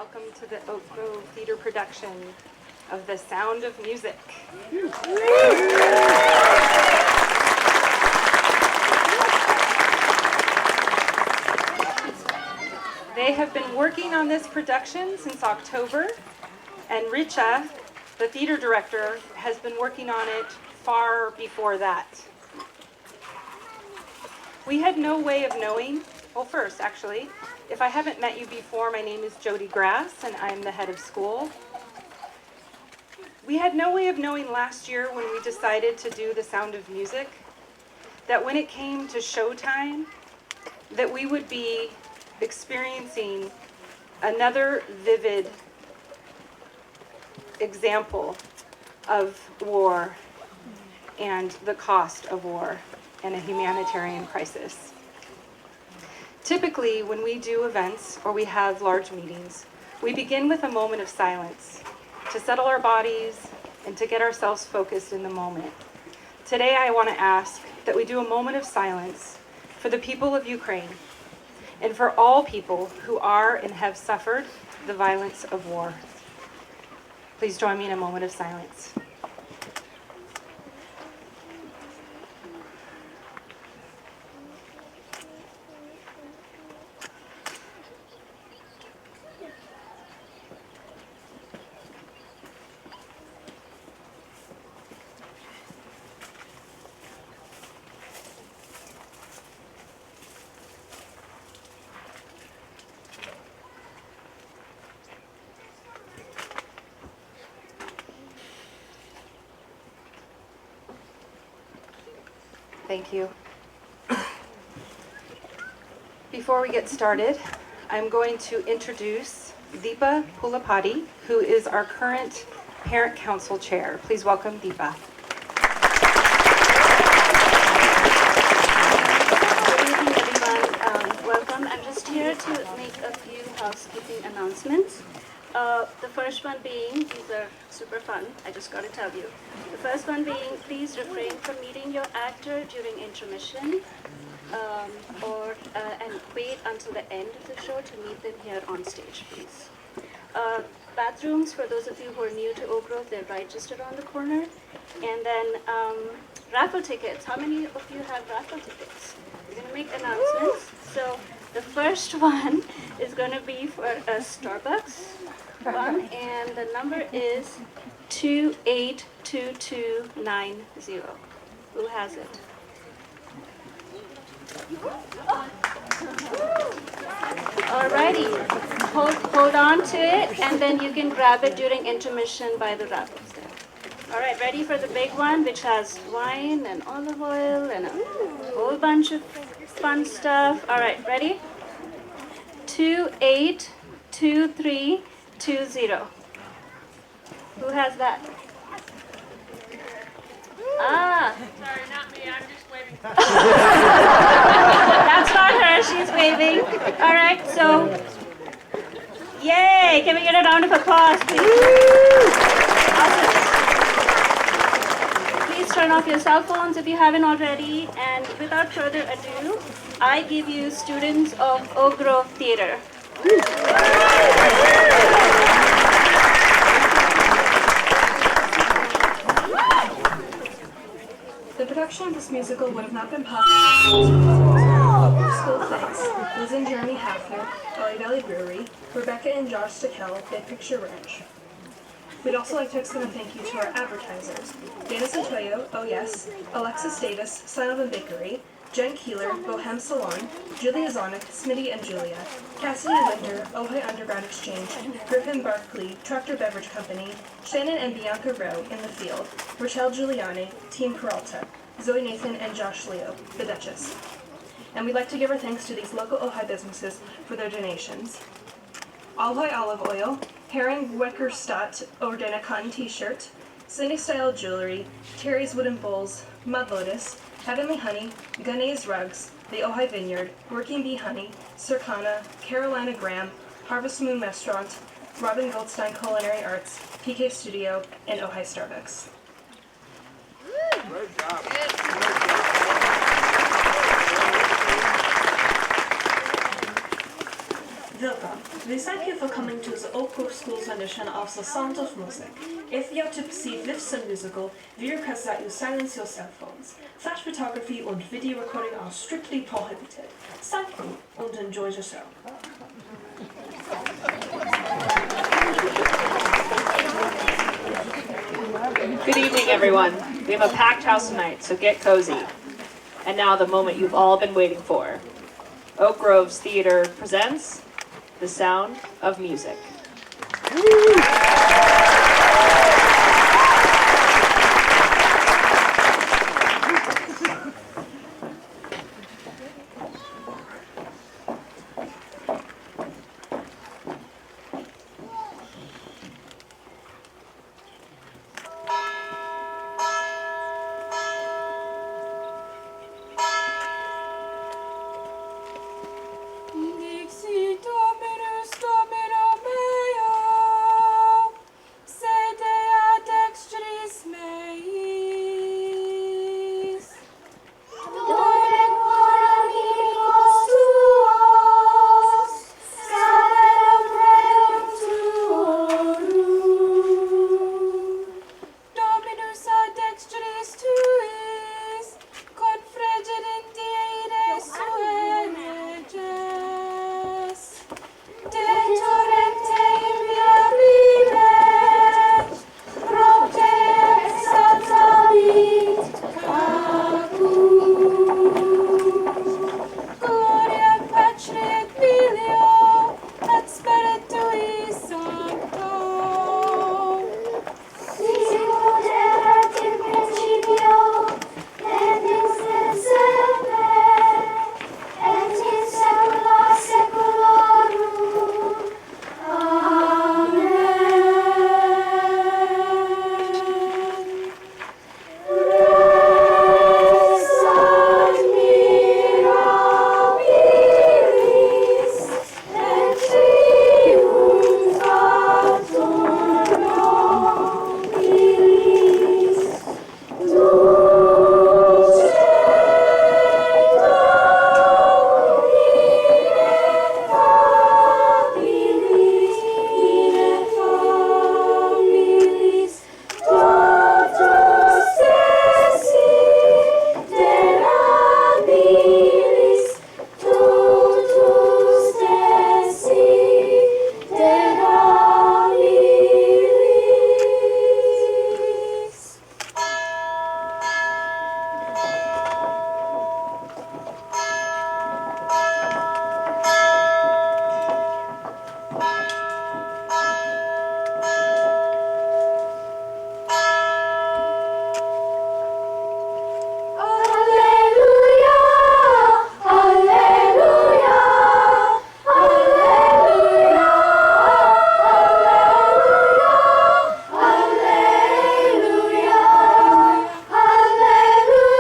welcome to the Oak Grove Theater production of The Sound of Music. They have been working on this production since October, and Richa, the theater director, has been working on it far before that. We had no way of knowing, well, first, actually, if I haven't met you before, my name is Jody Grass, and I'm the head of school. We had no way of knowing last year when we decided to do The Sound of Music that when it came to showtime, that we would be experiencing another vivid example of war and the cost of war and a humanitarian crisis. Typically, when we do events or we have large meetings, we begin with a moment of silence to settle our bodies and to get ourselves focused in the moment. Today, I want to ask that we do a moment of silence for the people of Ukraine and for all people who are and have suffered the violence of war. Please join me in a moment of silence. Thank you. Before we get started, I'm going to introduce Deepa Pulapati, who is our current Parent Council Chair. Please welcome Deepa. Good evening, everyone. Welcome. I'm just here to make a few housekeeping announcements. The first one being, these are super fun, I just got to tell you. The first one being, please refrain from meeting your actor during intermission and wait until the end of the show to meet them here on stage, please. Bathrooms, for those of you who are new to Oak Grove, they're right just around the corner. And then raffle tickets. How many of you have raffle tickets? We're going to make announcements. So the first one is going to be for a Starbucks one, and the number is 282290. Who has it? Alrighty, hold on to it, and then you can grab it during intermission by the raffle stand. Alright, ready for the big one, which has wine and olive oil and a whole bunch of fun stuff. Alright, ready? 282320. Who has that? Ah. Sorry, not me. I'm just waving. That's not her. She's waving. All right, so yay! Can we get a round of applause, please? Awesome. Please turn off your cell phones if you haven't already. And without further ado, I give you students of Oak Grove Theater. The production of this musical would have not been possible without school thanks Liz and Jeremy Hafner, Valley Valley Brewery, Rebecca and Josh Stickel, Big Picture Ranch. We'd also like to extend a thank you to our advertisers, Dana Santoyo, Oh Yes, Alexis Davis, Silent Bakery, Jen Keeler, Bohem Salon, Julia Zonik, Smitty and Julia, Cassidy Winter, Ojai Underground Exchange, Griffin Barkley, Tractor Beverage Company, Shannon and Bianca Rowe in the field, Rochelle Giuliani, Team Peralta, Zoe Nathan and Josh Leo, the Duchess. And we'd like to give our thanks to these local Ojai businesses for their donations. Ojai Olive Oil, Herring Weckerstadt Ordena Cotton T-Shirt, Cindy Style Jewelry, Terry's Wooden Bowls, Mud Lotus, Heavenly Honey, Gunnay's Rugs, The Ojai Vineyard, Working Bee Honey, Circana, Carolina Graham, Harvest Moon Restaurant, Robin Goldstein Culinary Arts, PK Studio, and Ojai Starbucks. Great job. Welcome. We thank you for coming to the Oak Grove School's rendition of The Sound of Music. If you are to proceed with the musical, we request that you silence your cell phones. Flash photography und video recording are strictly prohibited. Thank you and enjoy the show. Good evening, everyone. We have a packed house tonight, so get cozy. And now the moment you've all been waiting for. Oak Grove's Theater presents The Sound of Music. Dixit Dominus Domino meo, sede ad extris meis. Dore quora amicos tuos, scaverum rerum tuorum. Dominus ad extris tuis, confregit in diere sueneges. De torrente inviabilet, propter exaltabit caput. Gloria Patri et Filio, et Spiritui Sancto. Sicut erat in principio, et nunc et semper, et in saecula saeculorum. Amen. Res ad mirabilis, et triumphator nobilis, dulce ineffabilis, ineffabilis, totus desiderabilis, totus desiderabilis. Alleluia, alleluia, alleluia, alleluia, alleluia, alleluia,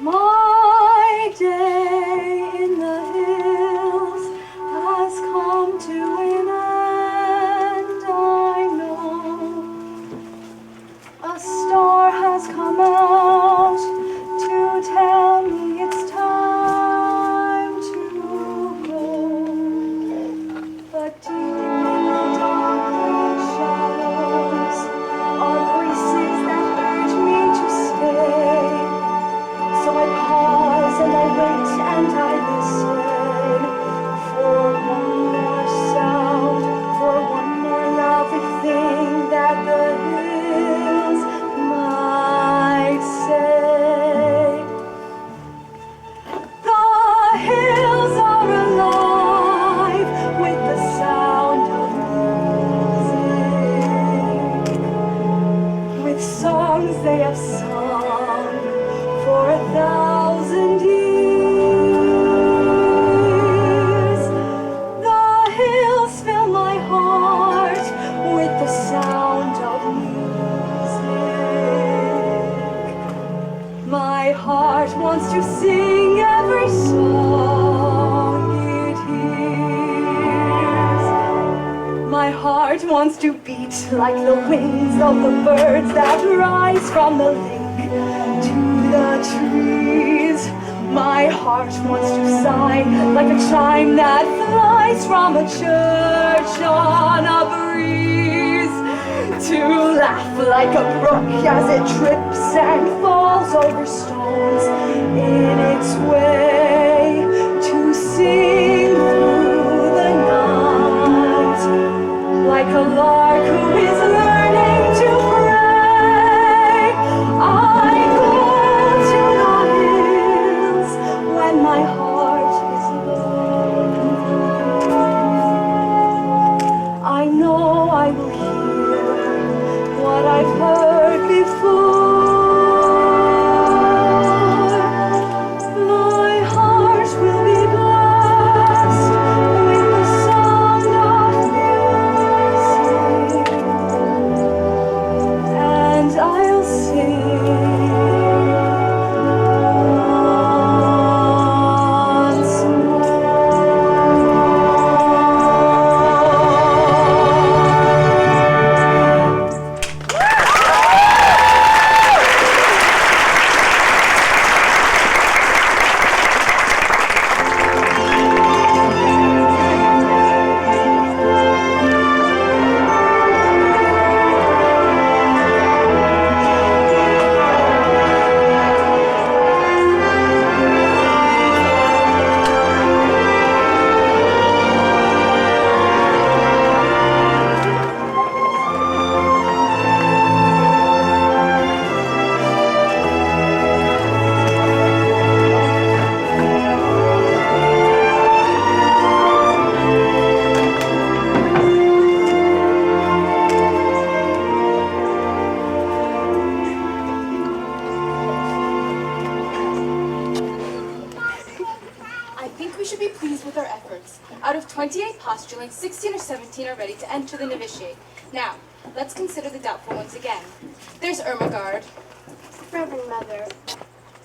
My day in the hills has come to an end, I know. A star has come out to tell me it's time to go. But deep in the dark shadows are voices that urge me to stay. So I pause and I wait and I listen for one more sound, for one more lovely thing that the hills might say. My heart wants to sing every song it hears. My heart wants to beat like the wings of the birds that rise from the lake to the trees. My heart wants to sigh like a chime that flies from a church on a breeze. To laugh like a brook as it trips and falls over stones in its way. To sing through the night like a lark who is learning to pray. I go to the hills when my heart is low. I know I will hear what I've heard before. My heart will be blessed with the sound of music, and I'll sing once more. I think we should be pleased with our efforts. Out of 28 postulants, 16 or 17 are ready to enter the novitiate. Now, let's consider the doubtful ones again. There's Ermengarde. Reverend Mother,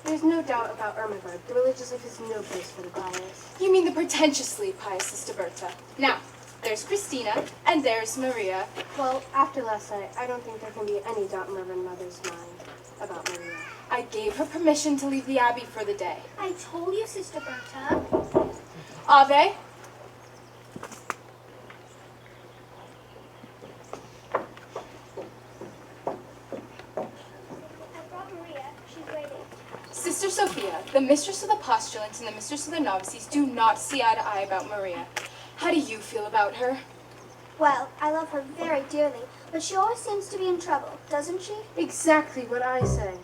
there's no doubt about Ermengarde. The religious life is no place for the pious. You mean the pretentiously pious Sister Berta. Now, there's Christina, and there's Maria. Well, after last night, I don't think there can be any doubt in Reverend Mother's mind about Maria. I gave her permission to leave the abbey for the day. I told you, Sister Berta. Ave? I brought Maria. She's waiting. Sister Sophia, the mistress of the postulants and the mistress of the novices do not see eye to eye about Maria. How do you feel about her? Well, I love her very dearly, but she always seems to be in trouble, doesn't she? Exactly what I say.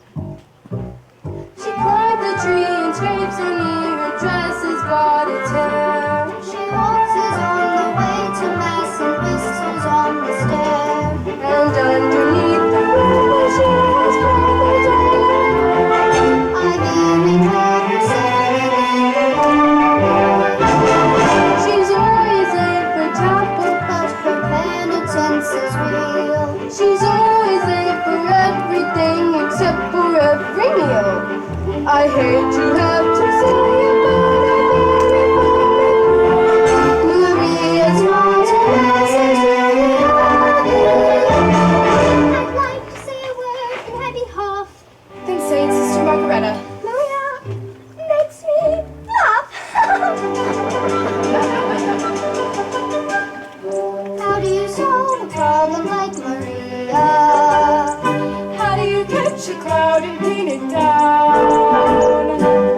She climbed the tree and scrapes her knee. Her dress has got a tear. She waltzes on the way to mass and whistles on the stair. And underneath the window she has gathered hair. I've even heard her say She's always late for chapel, but her penitence is real. she's always late for everything except for every meal. I hate to have to say it, but I'm very fond of her. Maria's not a message I'd like to say a word in her behalf. Then say it, Sister Margaretta. Maria makes me laugh. How do you solve a problem like Maria? How do you catch a cloud and paint it down?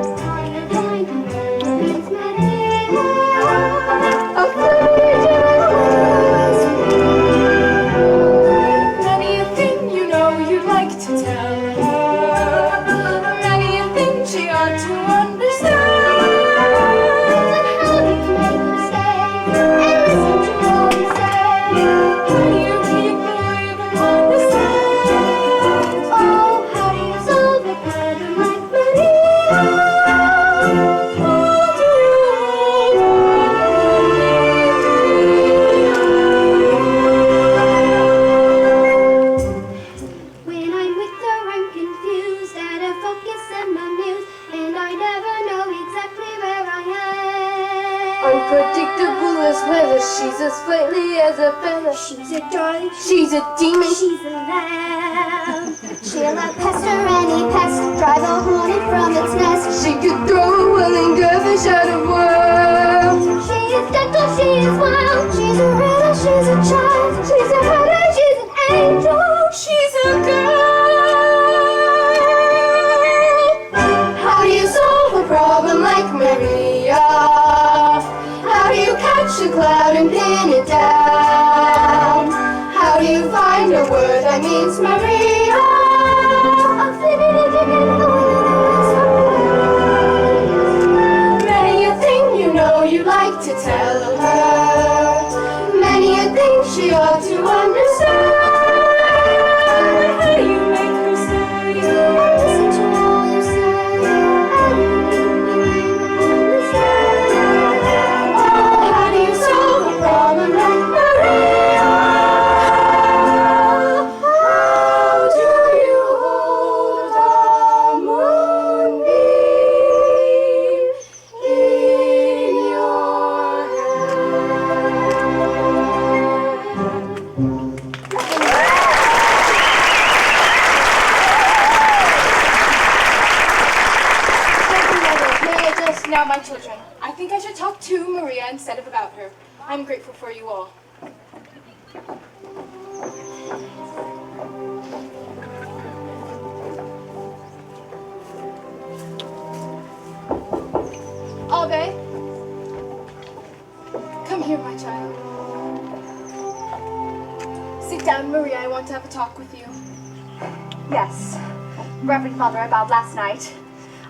unpredictable as weather. She's as flatly as a feather. She's a darling, She's a demon. she's a lamb. She'll outpest her any pest, drive a hornet from its nest. She could throw a willing dervish out of world. She is gentle, she is wild. She's a riddle, she's a child. She's a heartache, she's an angel. She's a girl. How do you solve a problem like Maria? How do you catch a cloud and pin it down? How do you find a word that means Maria? Many a thing you know you like to tell her. Many a thing she ought to understand. How do you make her say? Listen to all you say. Oh, how do you solve a problem like Maria? How do you hold a moonbeam in your Now, my children, I think I should talk to Maria instead of about her. I'm grateful for you all. Ave, come here, my child. Sit down, Maria. I want to have a talk with you. Yes, Reverend Mother, about last night.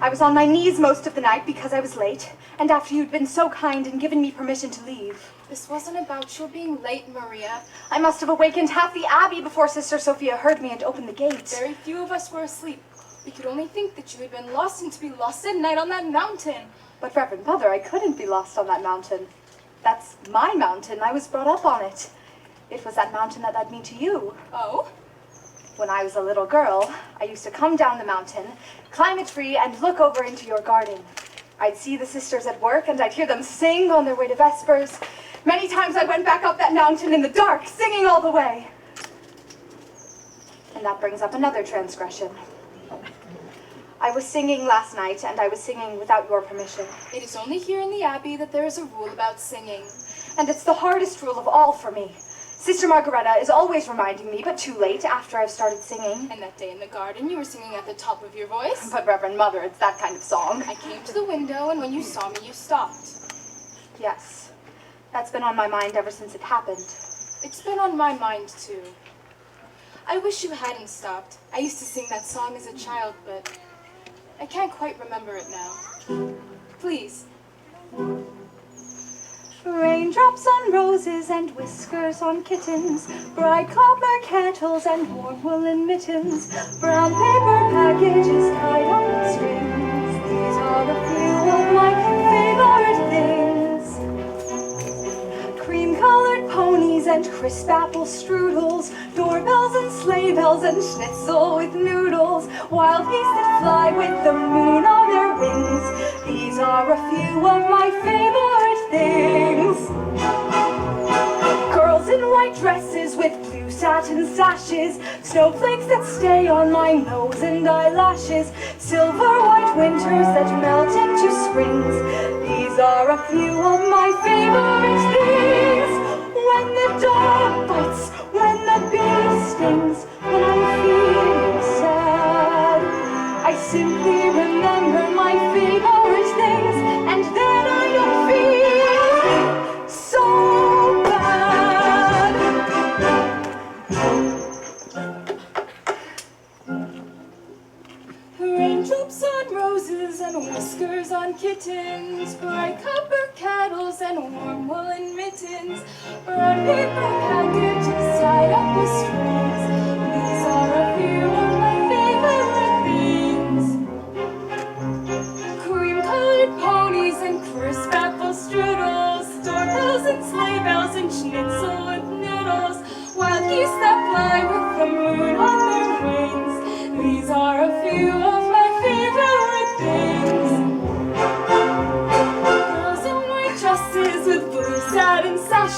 I was on my knees most of the night because I was late, and after you'd been so kind and given me permission to leave. This wasn't about your being late, Maria. I must have awakened half the abbey before Sister Sophia heard me and opened the gate. Very few of us were asleep. We could only think that you had been lost and to be lost at night on that mountain. But Reverend Mother, I couldn't be lost on that mountain. That's my mountain. I was brought up on it. It was that mountain that led me to you. Oh? When I was a little girl, I used to come down the mountain, climb a tree, and look over into your garden. I'd see the sisters at work, and I'd hear them sing on their way to Vespers. Many times I went back up that mountain in the dark, singing all the way. And that brings up another transgression. I was singing last night, and I was singing without your permission. It is only here in the Abbey that there is a rule about singing. And it's the hardest rule of all for me. Sister Margareta is always reminding me, but too late after I've started singing. And that day in the garden, you were singing at the top of your voice. But Reverend Mother, it's that kind of song. I came to the window, and when you saw me, you stopped. Yes, that's been on my mind ever since it happened. It's been on my mind, too. I wish you hadn't stopped. I used to sing that song as a child, but I can't quite remember it now. Please. Raindrops on roses and whiskers on kittens, bright copper kettles and warm woolen mittens, brown paper packages tied up with strings. These are a few of my favorite things. Cream-colored ponies and crisp apple strudels, doorbells and sleigh bells and schnitzel with noodles, wild geese that fly with the moon on their wings. These are a few of my favorite things. Girls in white dresses with blue satin sashes, snowflakes that stay on my nose and eyelashes, silver white winters that melt into springs. These are a few of my favorite things. When the dog bites, when the bee stings, when I'm feeling sad, I simply remember my favorite things, and then I don't feel so bad. Raindrops on roses and whiskers on kittens, bright copper kettles and warm woolen mittens, brown paper packages tied up with strings. These are a few of my favorite things. Cream-colored ponies and crisp apple strudels, doorbells and sleigh bells and schnitzel with noodles, wild geese that fly with the moon on their wings. These are a few of my favorite things. Girls in white dresses with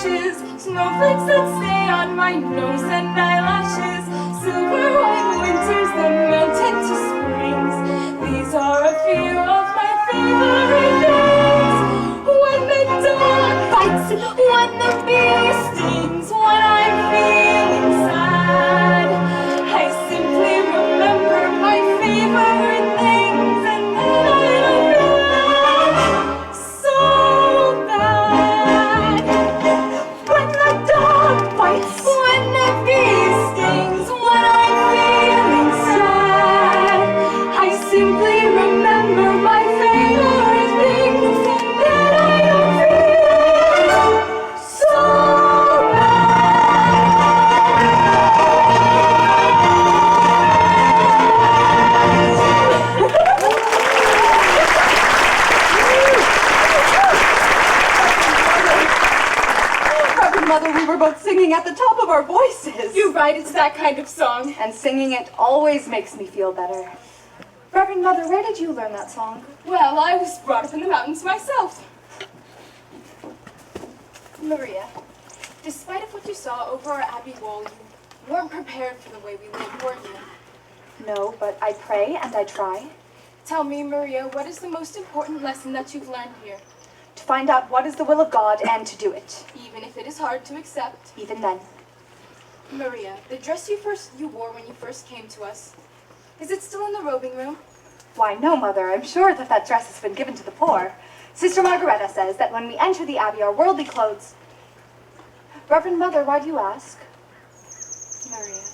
lashes, snowflakes that stay on my nose and eyelashes, silver white winters that melt into springs. These are a few of my favorite things. When the dog bites, when the bee stings, when I'm feeling sad, I simply remember my favorite things, and then I don't feel so bad. When the dog bites, when the bee stings, when I'm feeling sad, I simply remember my favorite things, and then I don't feel so Reverend Mother, we were both singing at the top of our voices. You're right, it's that kind of song. And singing it always makes me feel better. Reverend Mother, where did you learn that song? Well, I was brought up in the mountains myself. Maria, despite of what you saw over our abbey wall, you weren't prepared for the way we live, were you? No, but I pray and I try Tell me, Maria, what is the most important lesson that you've learned here? to find out what is the will of God and to do it. Even if it is hard to accept. Even then. Maria, the dress you wore when you first came to us, is it still in the robing room? Why, no, Mother. I'm sure that that dress has been given to the poor. Sister Margareta says that when we enter the abbey, our worldly clothes... Reverend Mother, why do you ask? Maria,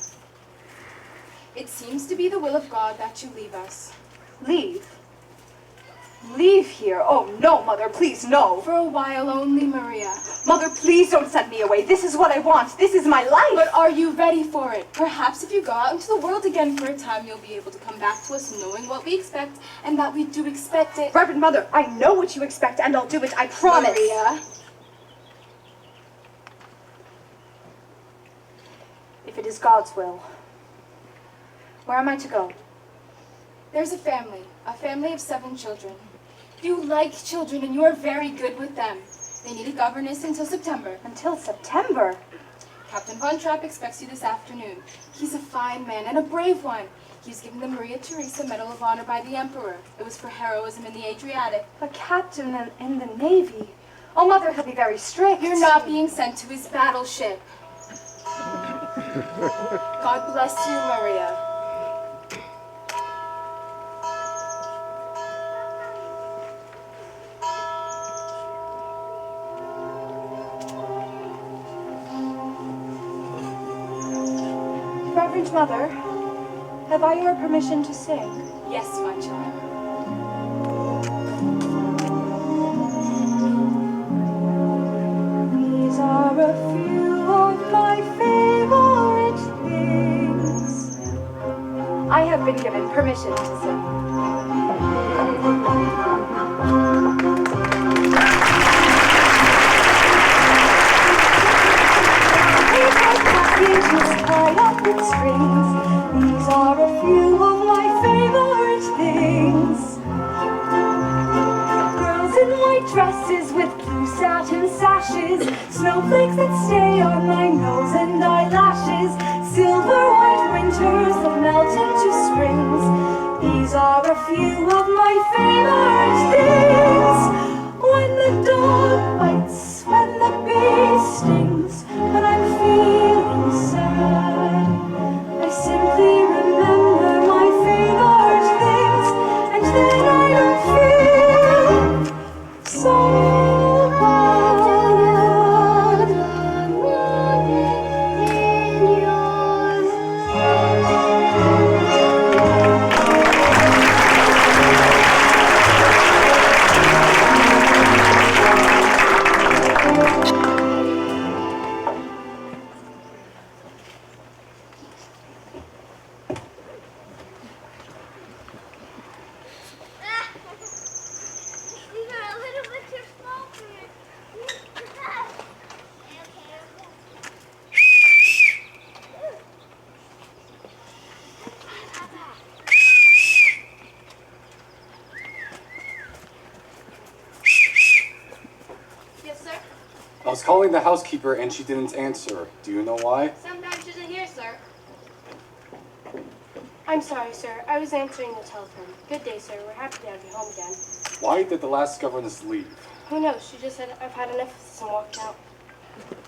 it seems to be the will of God that you leave us. Leave? Leave here? Oh, no, Mother, please, no. For a while only, Maria. Mother, please don't send me away. This is what I want. This is my life. But are you ready for it? Perhaps if you go out into the world again for a time, you'll be able to come back to us knowing what we expect, and that we do expect it. Reverend Mother, I know what you expect, and I'll do it. I promise. Maria. If it is God's will, where am I to go? There's a family of 7 children. You like children, and you are very good with them. They need a governess until September. Until September? Captain Von Trapp expects you this afternoon. He's a fine man and a brave one. He's given the Maria Theresa Medal of Honor by the Emperor. It was for heroism in the Adriatic. A captain in the Navy. Oh, Mother, he'll be very strict. You're not being sent to his battleship. God bless you, Maria. Reverend Mother, have I your permission to sing? Yes, my child. These are a few of my favorite things. I have been given permission to sing. Tied up with strings. These are a few of my favorite things. Girls in white dresses with blue satin sashes, snowflakes that stay on my nose and eyelashes, silver white winters that melt into springs. These are a few of my favorite things. When the dog bites, when the bee stings, when I'm feeling sad, I simply remember my favorite things, and then I don't feel so bad. was calling the housekeeper and she didn't answer. Do you know why? Sometimes she isn't here, sir. I'm sorry, sir. I was answering the telephone. Good day, sir. We're happy to have you home again. Why did the last governess leave? Who knows? She just said, I've had enough of this and walked out.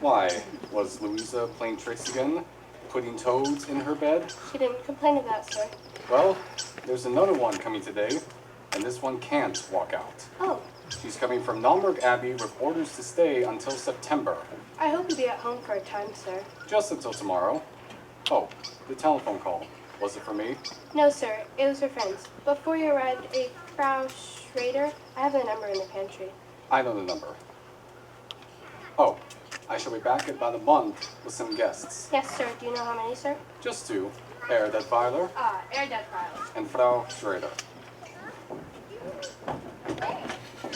Why? Was Louisa playing tricks again? Putting toads in her bed? She didn't complain of that, sir. Well, there's another one coming today, and this one can't walk out. Oh, She's coming from Nalmerg Abbey with orders to stay until September. I hope you'll be at home for a time, sir. Just until tomorrow. Oh, the telephone call. Was it for me? No, sir. It was for friends. Before you arrived, a Frau Schrader, I have the number in the pantry. I know the number. Oh, I shall be back in about a month with some guests. Yes, sir. Do you know how many, sir? Just two. Herr Detweiler Erdettweiler. and Frau Schrader.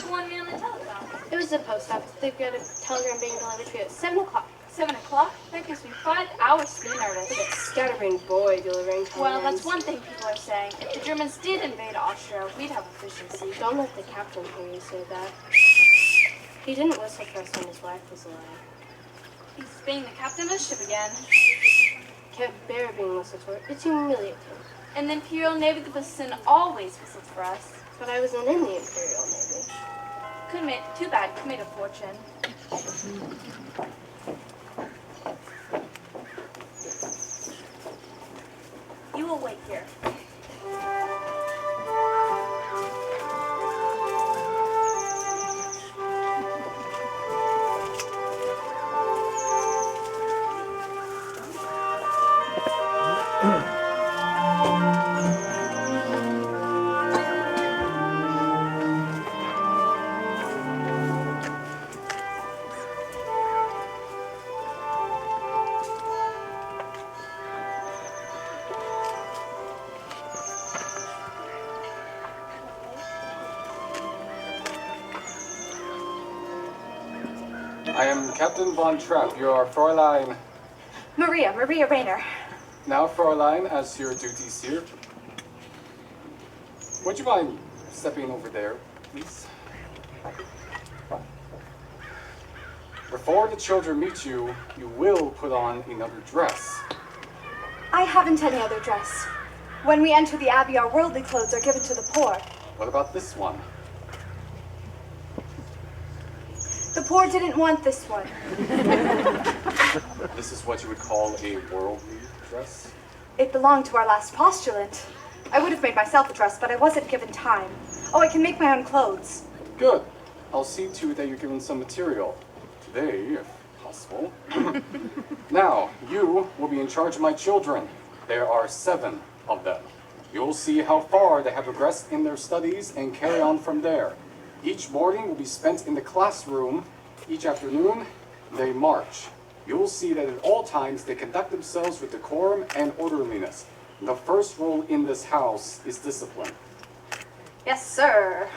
Who wanted me on the telephone? It was the post office. They've got a telegram being delivered to you at 7 o'clock. 7 o'clock? That gives me 5 hours to be nervous. Scatterbrain boy delivering telegrams. Well, that's one thing people are saying. If the Germans did invade Austria, we'd have efficiency. Don't let the captain hear you say that. He didn't whistle for us when his wife was alive. He's being the captain of the ship again. Can't bear being whistled for. It's humiliating. And the Imperial Navy always whistled for us. But I wasn't in the Imperial Navy. Too bad, could made a fortune. You will wait here. I am Captain Von Trapp, your Fräulein. Maria Rayner. Now, Fräulein, as your duties here. Would you mind stepping over there, please? Before the children meet you, you will put on another dress. I haven't any other dress. When we enter the Abbey, our worldly clothes are given to the poor. What about this one? The poor didn't want this one. This is what you would call a worldly dress? It belonged to our last postulant. I would have made myself a dress, but I wasn't given time. Oh, I can make my own clothes. Good. I'll see to it that you're given some material. Today, if possible. Now, you will be in charge of my children. There are 7 of them. You'll see how far they have progressed in their studies and carry on from there. Each morning will be spent in the classroom. Each afternoon, they march. You'll see that at all times they conduct themselves with decorum and orderliness. The first rule in this house is discipline. Yes, sir.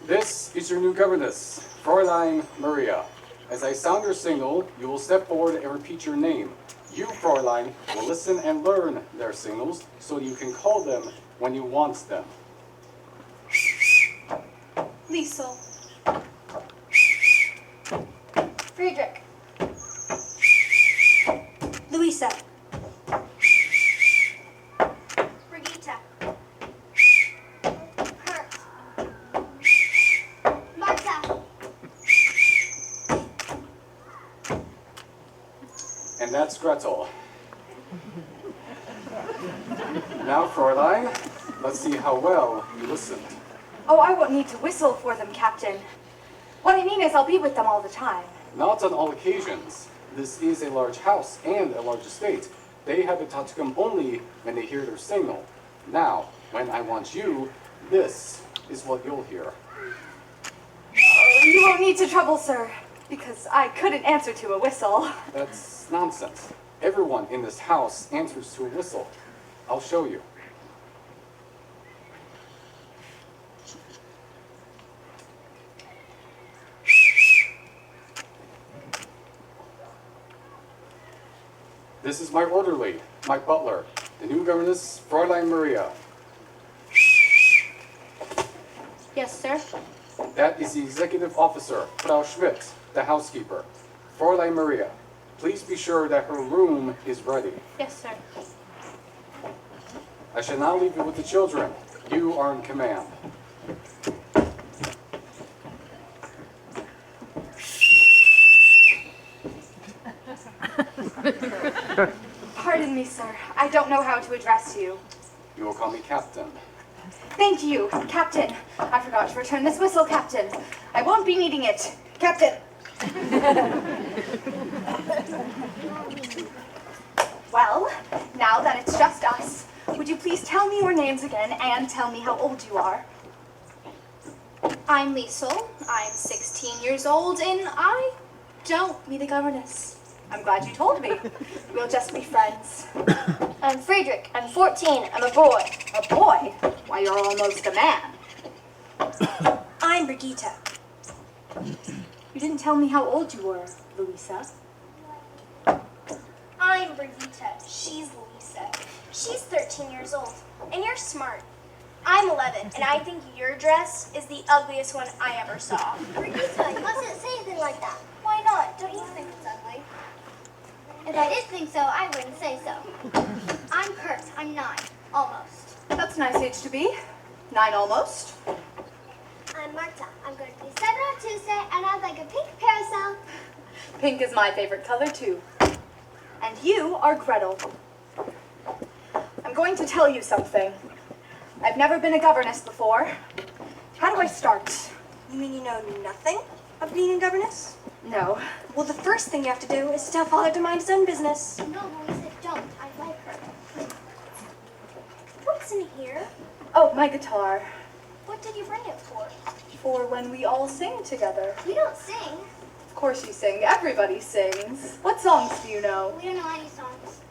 This is your new governess, Fräulein Maria. As I sound your signal, you will step forward and repeat your name. You, Fräulein, will listen and learn their signals so you can call them when you want them. Liesel. Friedrich. Louisa. Brigitte. And that's Gretel. Now, Fräulein, let's see how well you listened. Oh, I won't need to whistle for them, Captain. What I mean is I'll be with them all the time. Not on all occasions. This is a large house and a large estate. They have been taught to come only when they hear their signal. Now, when I want you, this is what you'll hear. You won't need to trouble, sir, because I couldn't answer to a whistle. That's nonsense. Everyone in this house answers to a whistle. I'll show you. This is my orderly, my butler, the new governess, Fräulein Maria. Yes, sir. That is the executive officer, Frau Schmidt, the housekeeper. Fräulein Maria, please be sure that her room is ready. Yes, sir. I shall now leave you with the children. You are in command. Pardon me, sir. I don't know how to address you. You will call me Captain. Thank you, Captain. I forgot to return this whistle, Captain. I won't be needing it. Captain. Well, now that it's just us, would you please tell me your names again and tell me how old you are? I'm Liesel. I'm 16 years old, and I don't need a governess. I'm glad you told me. We'll just be friends. I'm Friedrich. I'm 14. I'm a boy. A boy? Why, you're almost a man. I'm Brigitte. You didn't tell me how old you were, Louisa. I'm Brigitte. She's Louisa. She's 13 years old. And you're smart. I'm 11, and I think your dress is the ugliest one I ever saw. Brigitte, you mustn't say anything like that. Why not? Don't you think it's ugly? If I did think so, I wouldn't say so. I'm Kurt. I'm 9. Almost. That's a nice age to be. 9 almost. I'm Marta. I'm going to be 7 on Tuesday, and I'd like a pink parasol. Pink is my favorite color, too. And you are Gretel. I'm going to tell you something. I've never been a governess before. How do I start? You mean you know nothing of being a governess? No. Well, the first thing you have to do is to tell Father to mind his own business. No, Louisa, don't. I like her. What's in here? Oh, my guitar. What did you bring it for? For when we all sing together. We don't sing. Of course you sing. Everybody sings. What songs do you know? We don't know any songs.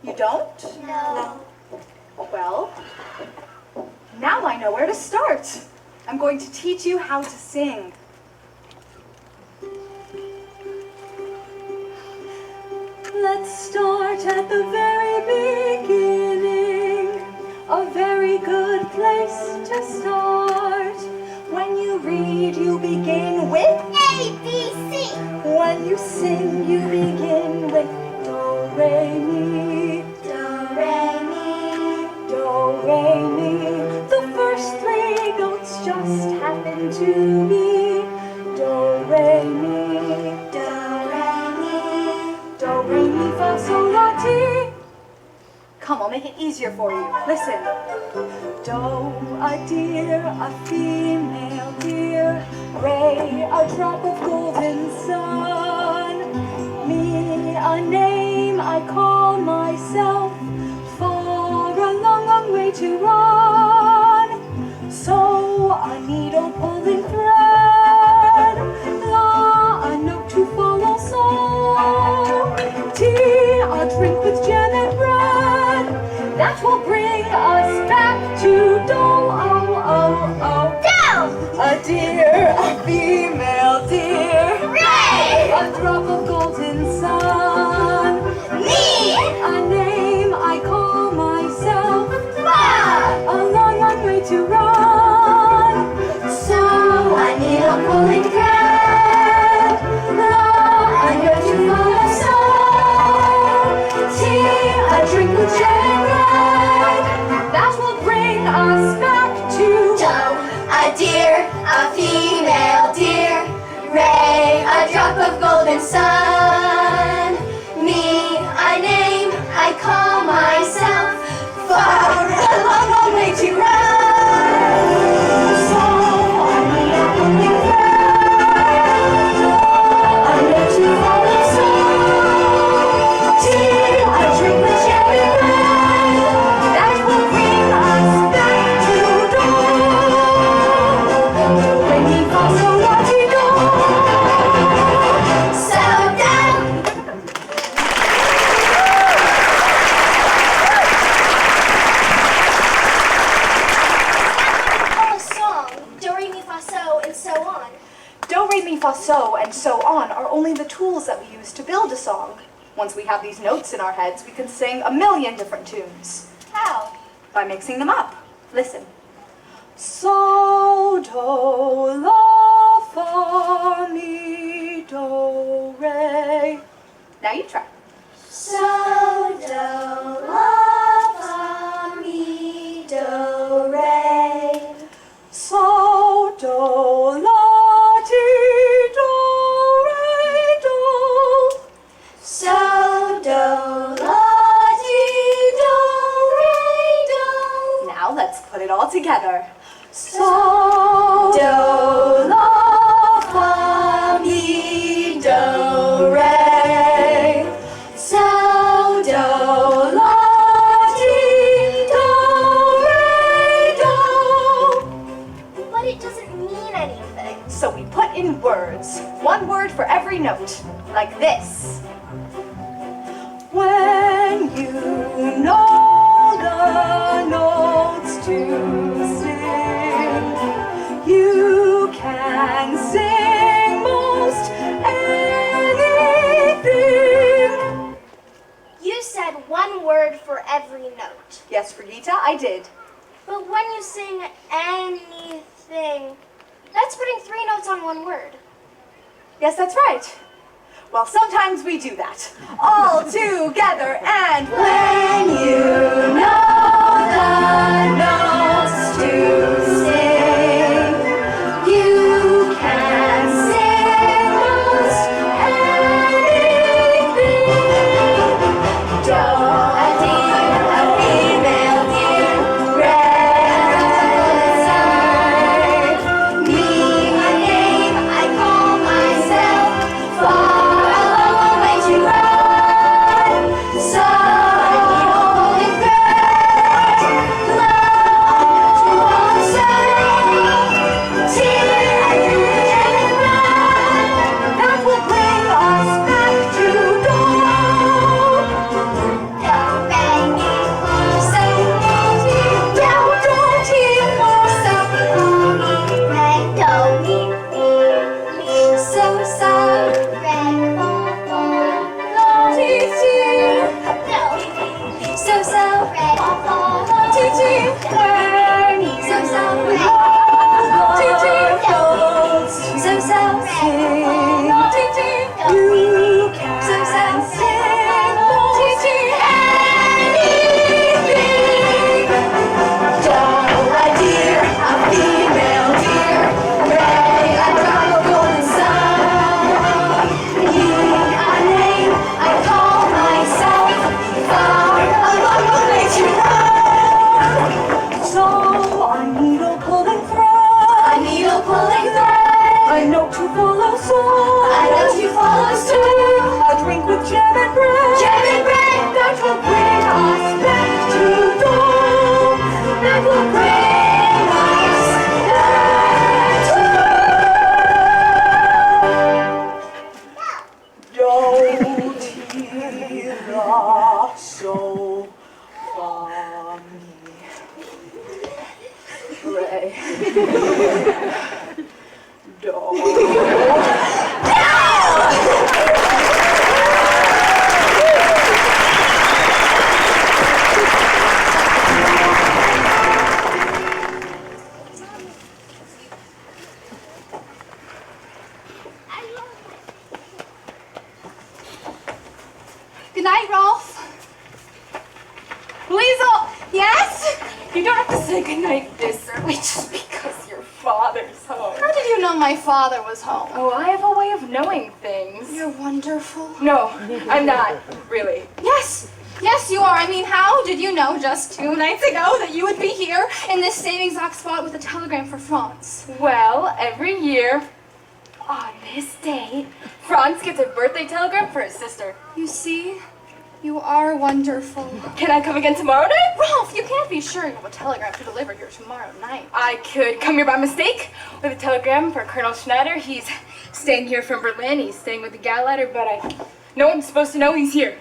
You don't? No. Well, now I know where to start. I'm going to teach you how to sing. Let's start at the very beginning. A very good place to start. When you read, you begin with A, B, C. When you sing, you begin with Do, Re, Mi. Do, re, mi. Do, Re, Mi. The first 3 notes just happen to me. Do, Re, Mi. Do, re, mi. Do, Re, Mi, Fa, Sol, La, Ti. Come, I'll make it easier for you. Listen. Do, a deer, a female deer. Re, a drop of golden sun. Mi, a name I call myself. Fa, a long, long way to run. So, a needle pulling thread. La, a note to follow. So, Ti, a drink with jam and bread. That will bring us back to Do, oh, oh, oh. Do! A deer, a female deer. Re! A drop of golden sun. Mi! A name I call myself. Fa! A long, long way to run. So I need a pulling thread. La, I know to follow. So tea, a drink with jam and bread. That will bring us back to Do, a deer, a female deer. Re, a drop of golden sun. so, and so on are only the tools that we use to build a song. Once we have these notes in our heads, we can sing a million different tunes. How? By mixing them up. Listen. So, do, la, fa, mi, do, re. Now you try. So, do, la, fa, mi, do, re. So, do, la, ti, do, re, do. So, do, la, ti, do, re, do. Now let's put it all together. So, do, la, fa, mi, do, re. So, do, La, ti, do, re, do. but it doesn't mean anything. So we put in words, one word for every note, like this. When you know the notes to sing, you can sing most anything. You said one word for every note. Yes, Brigitte, I did. But when you sing anything, that's putting 3 notes on one word. Yes, that's right. Well, sometimes we do that. All together and when you know the notes to sing, you can sing most anything. Do, a deer, a female deer, red side. Me, a name I call myself, far a long way to run. So, holding breath, love to one side. Tear, a dream and run, that will bring us back to dawn. Don't bang me for so easy. Don't hear for so long. Don't me so sorry. So sorry. So sorry. You can sing anything. Doe, a deer, a female deer, ray, a drop of golden sun. Me, a name I call myself, far a long way to run. So a needle pulling thread, a needle pulling thread, a note to follow soon, a note to follow soon, a drink with jam and bread, that will bring us back to dawn, that will bring us back to do, ti, la, so, fa, mi, re, do. Good night, Rolf. Liesel, yes? You don't have to say goodnight this early just because your father's home. How did you know my father was home? Oh, I have a way of knowing things. You're wonderful. No, I'm not, really. Yes, yes, you are. I mean, how did you know just 2 nights ago that you would be here in this same exact spot with a telegram for France? Well, every year, on this day, Franz gets a birthday telegram for his sister. You see, you are wonderful. Can I come again tomorrow night? Ralph, you can't be sure you have a telegram to deliver here tomorrow night. I could come here by mistake with a telegram for Colonel Schneider. He's staying here from Berlin. He's staying with the Gauleiter, but no one's supposed to know he's here.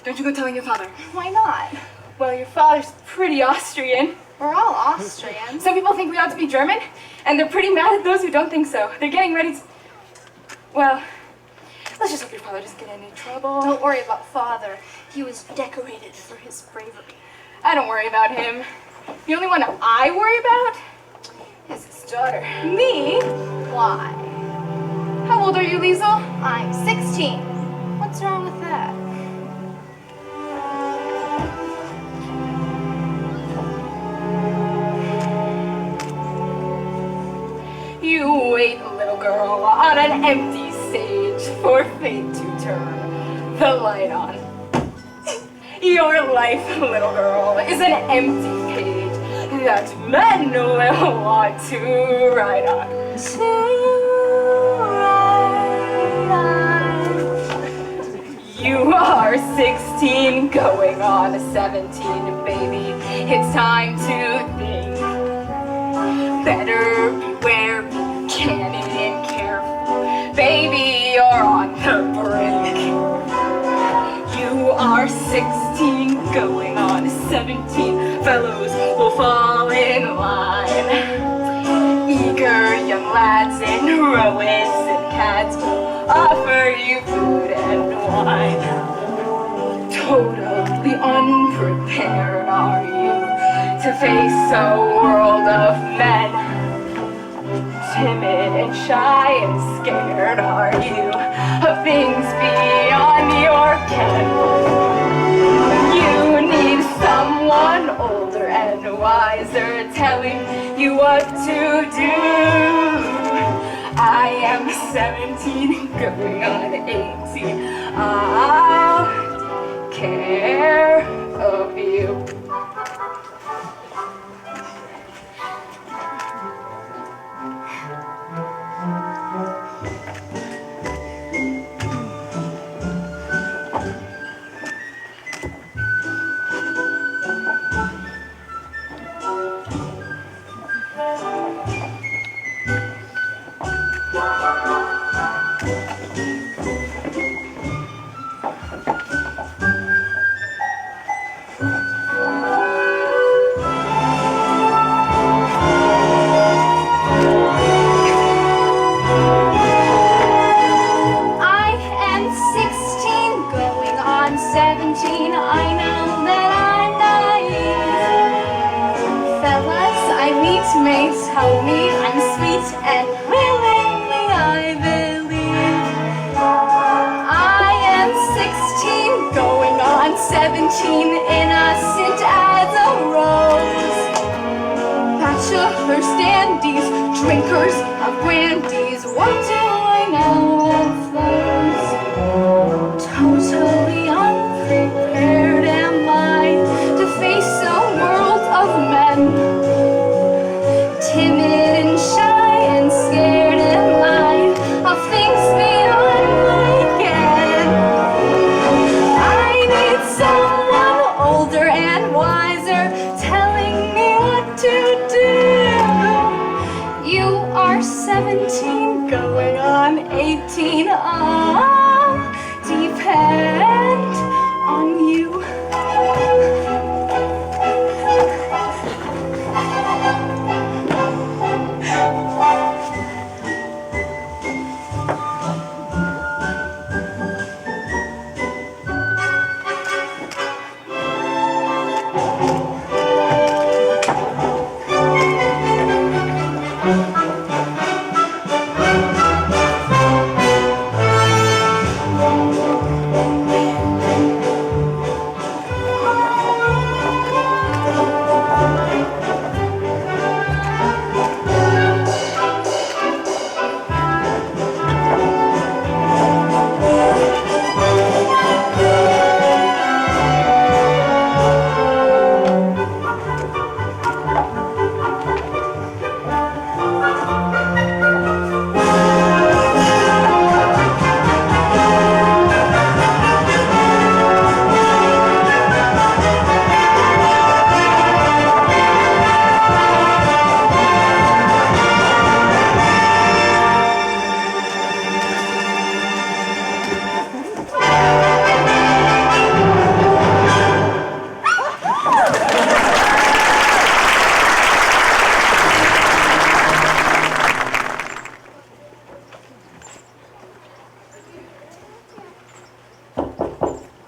Don't you go telling your father. Why not? Well, your father's pretty Austrian. We're all Austrian. Some people think we ought to be German, and they're pretty mad at those who don't think so. They're getting ready to... Well, let's just hope your father doesn't get in any trouble. Don't worry about father. He was decorated for his bravery. I don't worry about him. The only one I worry about is his daughter. Me? Why? How old are you, Liesel? I'm 16. What's wrong with that? You wait, little girl, on an empty stage for fate to turn the light on. Your life, little girl, is an empty page that men will want to write on. You are 16, going on 17, baby. It's time to think. Better beware, be candid and careful. Baby, you're on the brink. You are 16, going on 17. Fellows will fall in line. Eager young lads in rows and cads will offer you food and wine. Totally unprepared are you to face a world of men. Timid and shy and scared are you of things beyond your ken. You need someone older and wiser telling you what to do. I am 17, going on 18. I'll take care of you. I am 16, going on 17. I know that I'm naive. Fellas, I meet mates, help me, I'm sweet and willingly I believe. I am 16, going on 17, innocent as a rose. Bachelor standees, drinkers of brandies, what do I know of those? Totally unprepared am I to face a world of men. Timid and shy and scared am I of things beyond my ken. I need someone older and wiser telling me what to do. You are 17, going on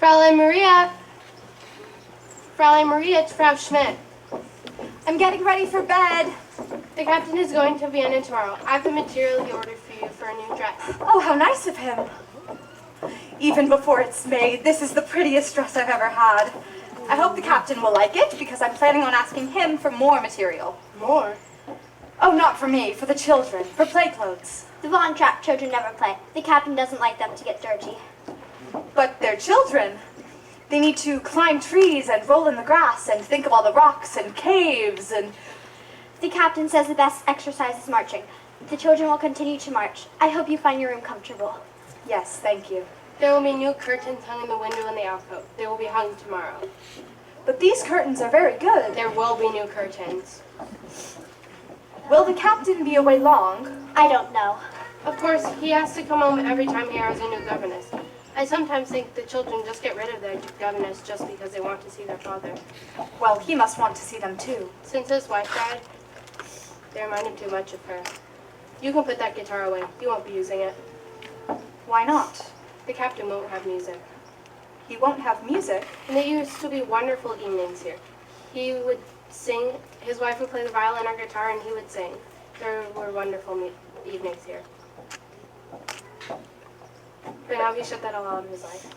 Fräulein Maria! Fräulein Maria, it's Frau Schmidt. I'm getting ready for bed. The captain is going to Vienna tomorrow. I have the material he ordered for you for a new dress. Oh, how nice of him. Even before it's made, this is the prettiest dress I've ever had. I hope the captain will like it, because I'm planning on asking him for more material. More? Oh, not for me, for the children, for play clothes. The Von Trapp children never play. The captain doesn't like them to get dirty. But they're children. They need to climb trees and roll in the grass and think of all the rocks and caves and... The captain says the best exercise is marching. The children will continue to march. I hope you find your room comfortable. Yes, thank you. There will be new curtains hung in the window in the alcove. They will be hung tomorrow. But these curtains are very good. There will be new curtains. Will the captain be away long? I don't know. Of course, he has to come home every time he hires a new governess. I sometimes think the children just get rid of their governess just because they want to see their father. Well, he must want to see them too. Since his wife died, they remind him too much of her. You can put that guitar away. You won't be using it. Why not? The captain won't have music. He won't have music? And there used to be wonderful evenings here. He would sing, his wife would play the violin or guitar, and he would sing. There were wonderful evenings here. But now he shut that all out of his life.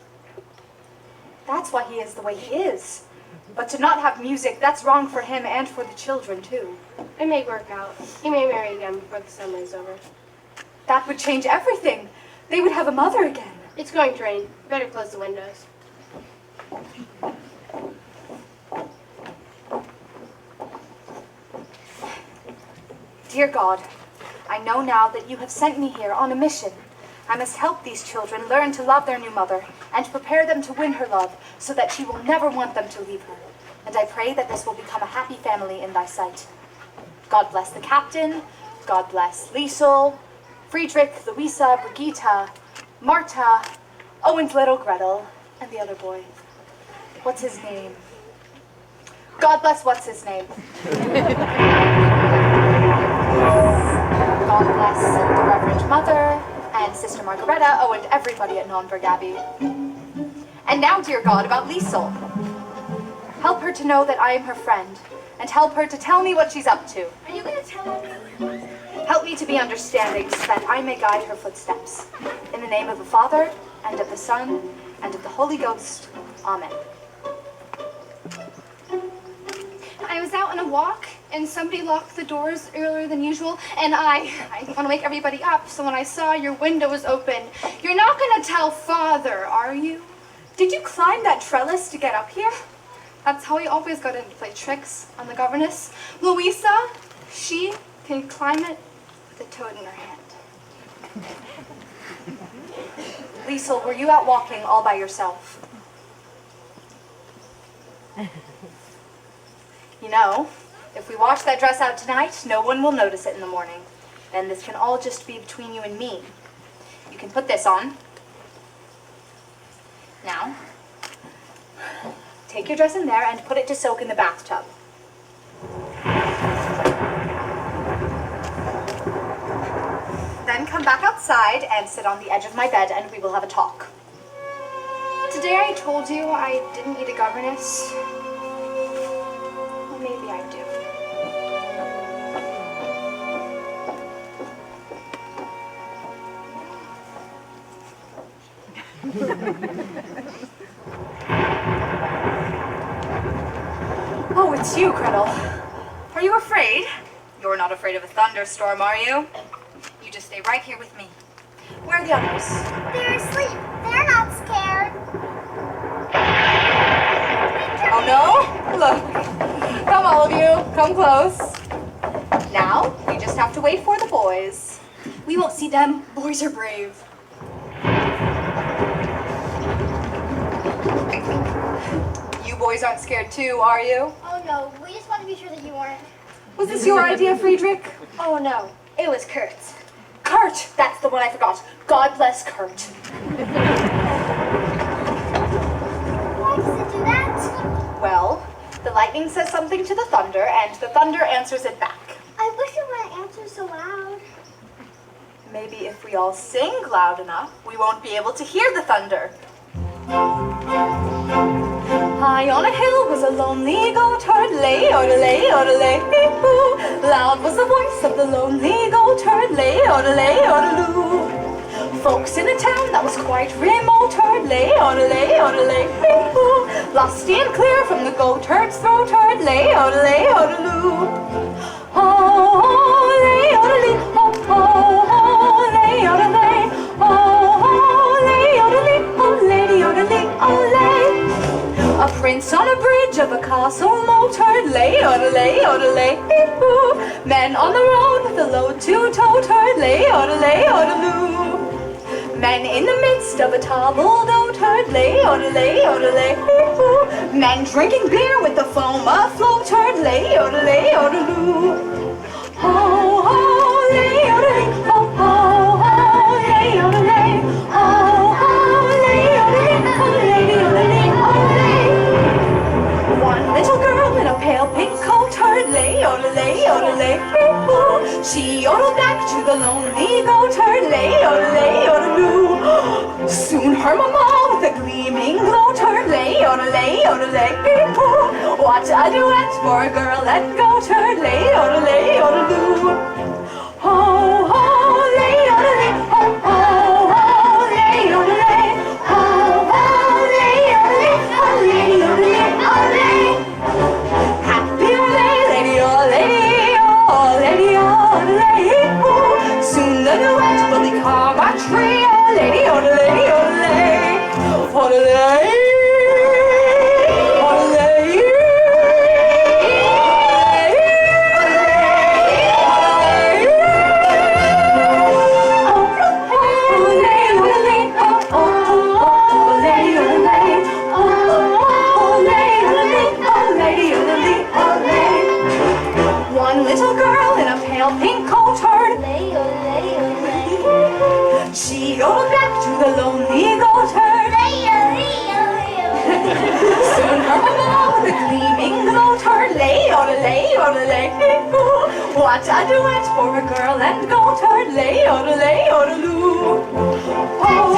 That's why he is the way he is. But to not have music, that's wrong for him and for the children too. It may work out. He may marry again before the summer is over. That would change everything. They would have a mother again. It's going to rain. Better close the windows. Dear God, I know now that you have sent me here on a mission. I must help these children learn to love their new mother and prepare them to win her love so that she will never want them to leave her. And I pray that this will become a happy family in thy sight. God bless the captain. God bless Liesel, Friedrich, Louisa, Brigitta, Marta, Owen's little Gretel, and the other boy. What's his name? God bless what's his name. God bless the Reverend Mother, and Sister Margareta, oh, and everybody at Nonberg Abbey. And now, dear God, about Liesel. Help her to know that I am her friend, and help her to tell me what she's up to. Are you going to tell me? Help me to be understanding so that I may guide her footsteps. In the name of the Father, and of the Son, and of the Holy Ghost. Amen. I was out on a walk, and somebody locked the doors earlier than usual, and I want to wake everybody up, so when I saw your window was open, you're not going to tell Father, are you? Did you climb that trellis to get up here? That's how we always got in to play tricks on the governess. Louisa, she can climb it with a toad in her hand. Liesel, were you out walking all by yourself? You know, if we wash that dress out tonight, no one will notice it in the morning. Then this can all just be between you and me. You can put this on. Now, take your dress in there and put it to soak in the bathtub. Then come back outside and sit on the edge of my bed and we will have a talk. Today I told you I didn't need a governess. Well, maybe I do. Oh, it's you, Gretel. Are you afraid? You're not afraid of a thunderstorm, are you? You just stay right here with me. Where are the others? They're asleep. They're not scared. Oh no? Look. Come all of you. Come close. Now, we just have to wait for the boys. We won't see them. Boys are brave. You boys aren't scared too, are you? Oh no, we just want to be sure that you weren't. Was this your idea, Friedrich? Oh no, it was Kurt's. Kurt! That's the one I forgot. God bless Kurt. Why does it do that? Well, the lightning says something to the thunder, and the thunder answers it back. I wish it wouldn't answer so loud. Maybe if we all sing loud enough, we won't be able to hear the thunder. High on a hill was a lonely goatherd, lay, odelay, odelay, hoo. Loud was the voice of the lonely goatherd, lay, odelay, odeloo. Folks in a town that was quite remote heard, lay, odelay, odelay, hoo. Lusty and clear from the goatherd's throat heard, lay, odelay, odeloo. Oh, lay, odelay, oh, oh, lay, odelay, oh, lay, odelay, oh, lady, odelay, oh, lay. A prince on a bridge of a castle moat heard, lay, odelay, odelay, hoo. Men on the road with a load to tote heard, lay, odelay, odeloo. Men in the midst of a table don't hurt, lay, odelay, odelay, hoo. Men drinking beer with the foam afloat, hurt, lay, odelay, odeloo. Ho, ho, lay, odelay, ho, ho, ho, lay, odelay, ho, ho, lay, odelay, ho, lady, odelay, odelay. One little girl in a pale pink coat, hurt, lay, odelay, odelay, hoo. She yodeled back to the lonely goat herd, lay, odelay, odeloo. Soon her mamma with a gleaming gloat herd, lay, odelay, odelay, hoo. What a duet for a girl and goat herd, lay, odelay, odeloo. Ho, ho, lay, odelay, ho, ho, ho, lay, odelay, ho, ho, lay, odelay, ho, lady, odelay, odelay. Happy odelay, lady, odelay, oh, lady, odelay, hoo. Soon the duet will become a trio, lady, odelay, odelay, odelay, odelay. One little girl in a pale pink coat heard, she yodeled back to the lonely goat herd. Soon her mamma with a gleaming goat herd, lay, odelay, odelay, hoo. What a duet for a girl and goat herd, lay, odelay, odeloo. Oh,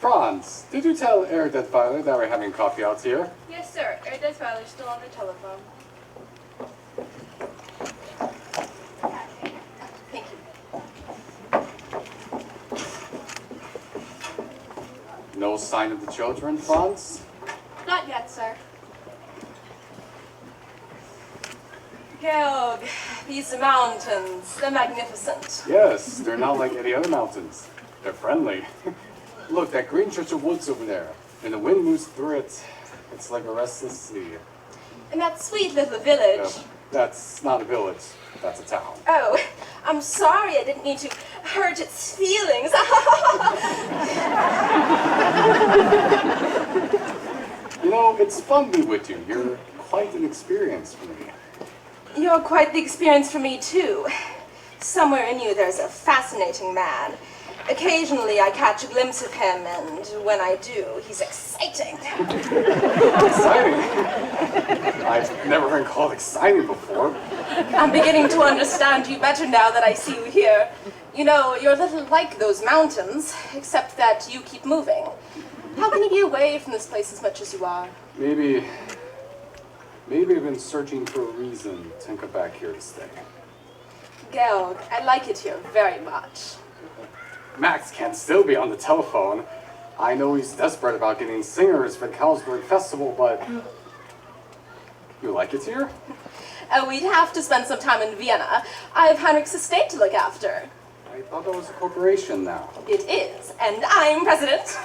Franz, did you tell Detweiler that we're having coffee out here? Yes, sir. Detweiler's still on the telephone. Thank you. No sign of the children, Franz? Not yet, sir. Georg, these mountains, they're magnificent. Yes, they're not like any other mountains. They're friendly. Look, that green stretch of woods over there. And the wind moves through it. It's like a restless sea. And that sweet little village. That's not a village. That's a town. Oh, I'm sorry. I didn't mean to hurt its feelings. You know, Well, it's fun to be with you. You're quite an experience for me. You're quite the experience for me, too. Somewhere in you there's a fascinating man. Occasionally I catch a glimpse of him, and when I do, he's exciting. Exciting? I've never been called exciting before. I'm beginning to understand you better now that I see you here. You know, you're a little like those mountains, except that you keep moving. How can you be away from this place as much as you are? Maybe I've been searching for a reason to come back here to stay. Georg, I like it here very much. Max can still be on the telephone. I know he's desperate about getting singers for the Carlsberg Festival, but you like it here? We'd have to spend some time in Vienna. I have Heinrich's estate to look after. I thought that was a corporation now. It is, and I'm president.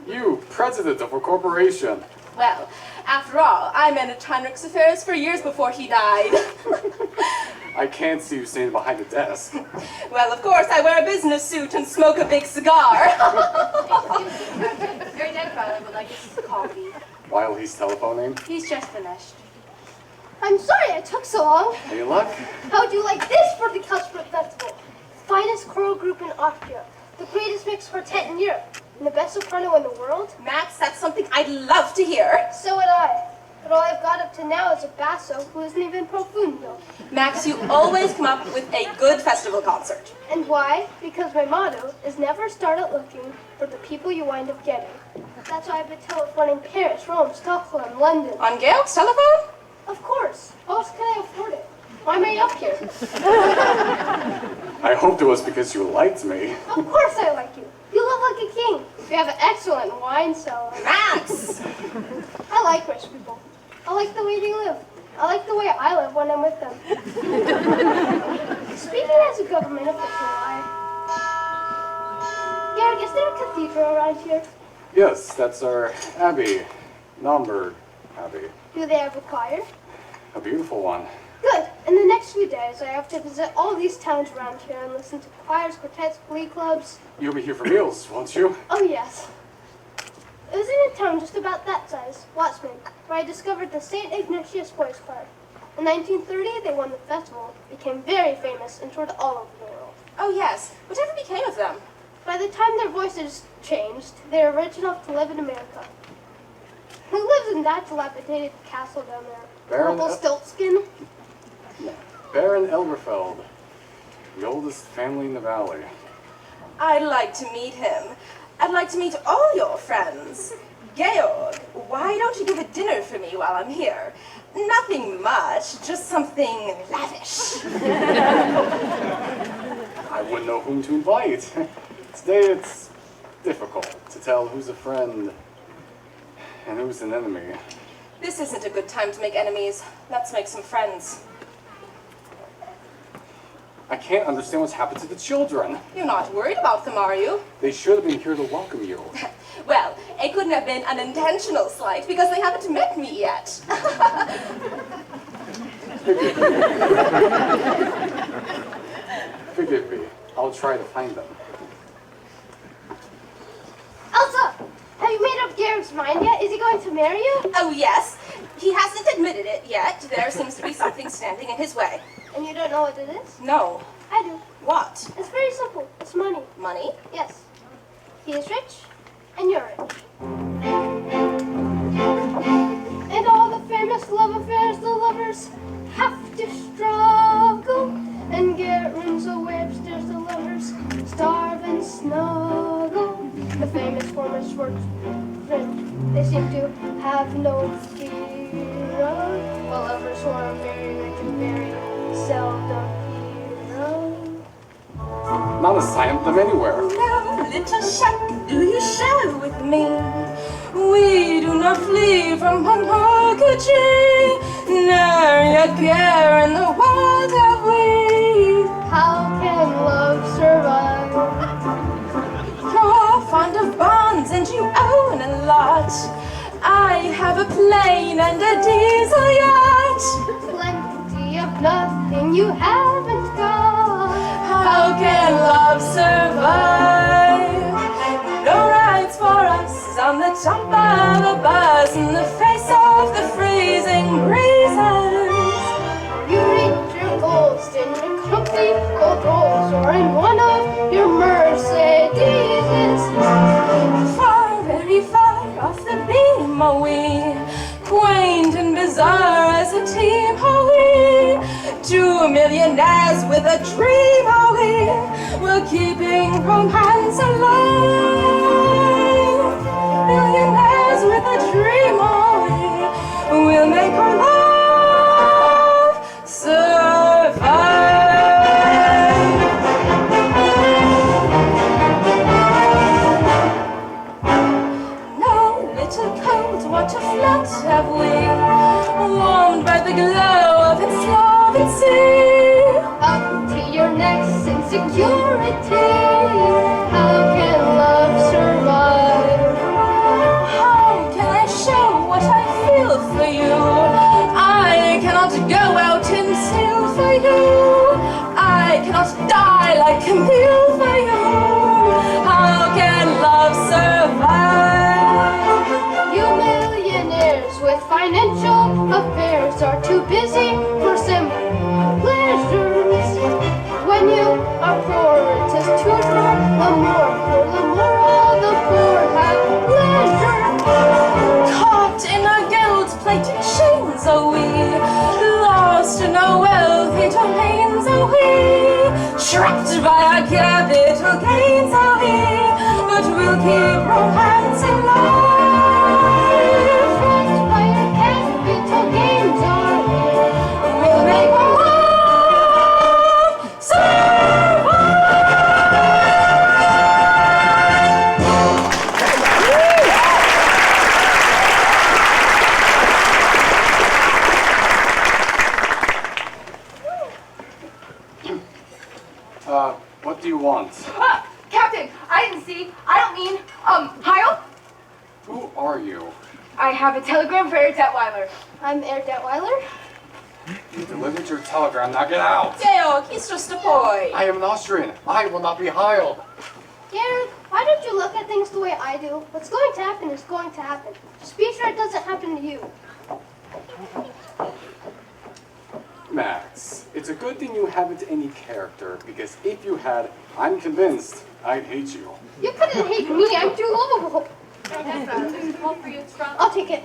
You, president of a corporation. Well, after all, I managed Heinrich's affairs for years before he died. I can't see you standing behind a desk. Well, of course, I wear a business suit and smoke a big cigar. Your dead father would like his coffee. While he's telephoning. He's just finished. I'm sorry it took so long. Any luck? How would you like this for the Carlsberg Festival? Finest choral group in Austria, the greatest mixed quartet in Europe, and the best soprano in the world? Max, that's something I'd love to hear. So would I. But all I've got up to now is a basso who isn't even profundo. Max, you always come up with a good festival concert. And why? Because my motto is never start out looking for the people you wind up getting. That's why I've been telephoning Paris, Rome, Stockholm, London. On Georg's telephone? Of course. How else can I afford it? Why am I up here? I hoped it was because you liked me. Of course I like you. You look like a king. We have an excellent wine cellar. Max! I like rich people. I like the way they live. I like the way I live when I'm with them. Speaking as a government official, Georg, is there a cathedral around here? Yes, that's our Abbey. Naumburg Abbey. Do they have a choir? A beautiful one. Good. In the next few days, I have to visit all these towns around here and listen to choirs, quartets, glee clubs. You'll be here for meals, won't you? Oh, yes. It was in a town just about that size, Watsman, where I discovered the St. Ignatius Boys Choir. In 1930, they won the festival, became very famous, and toured all over the world. Oh, yes. Whatever became of them? By the time their voices changed, they were rich enough to live in America. Who lives in that dilapidated castle down there? Baron Rumpelstiltskin? Baron Elberfeld, the oldest family in the valley. I'd like to meet him. I'd like to meet all your friends. Georg, why don't you give a dinner for me while I'm here? Nothing much, just something lavish. I wouldn't know whom to invite. Today it's difficult to tell who's a friend and who's an enemy. This isn't a good time to make enemies. Let's make some friends. I can't understand what's happened to the children. You're not worried about them, are you? They should have been here to welcome you. Well, it couldn't have been an intentional slight because they haven't met me yet. Forgive me. I'll try to find them. Elsa! Have you made up Georg's mind yet? Is he going to marry you? Oh, yes. He hasn't admitted it yet. There seems to be something standing in his way. And you don't know what it is? No. I do. What? It's very simple. It's money. Money? Yes. He is rich, and you're rich. And all the famous love affairs, the lovers have to struggle and get rooms away upstairs. The lovers starve and snuggle. The famous former sportsmen, they seem to have no fear of. While lovers who are very rich and very seldom hear of. Not a sign of them anywhere. No, little shack, do you share with me? We do not flee from Pompocachi, nor yet care in the world have we. How can love survive? You're fond of bonds and you own a lot. I have a plane and a diesel yacht. Plenty of nothing you haven't got. How can love survive? No rights for us on the jump of a bus in the face of the freezing breezes. You reach your goals in your comfy old rolls or in one of your Mercedes. Far, very far off the beam are we, quaint and bizarre as a team are we. Two millionaires with a dream are we, we're keeping romance alive. Millionaires with a dream are we, we'll make our love survive. No little cold water float have we, warmed by the glow of its love and sea. Up to your necks in security. How can love survive? How can I show what I feel for you? I cannot go out and steal for you. I cannot die like Camille for you. How can love survive? You millionaires with financial affairs are too busy for simple pleasures. When you are poor, it is toujours l'amour. For l'amour, the poor have pleasure. Caught in our gold-plated chains are we, lost in our wealthy domains are we, trapped by our capital gains are we, but we'll keep romance alive. Trapped by your capital gains are we. We'll make our love survive. What do you want? Captain, I didn't see. I don't mean, Heil? Who are you? I have a telegram for Herr Detweiler. I'm Herr Detweiler. You delivered your telegram, now get out! Georg, he's just a boy. I am an Austrian. I will not be Heil. Gareth, why don't you look at things the way I do? What's going to happen is going to happen. Just be sure it doesn't happen to you. Max, it's a good thing you haven't any character, because if you had, I'm convinced I'd hate you. You couldn't hate me, I'm too lovable. I'll take it.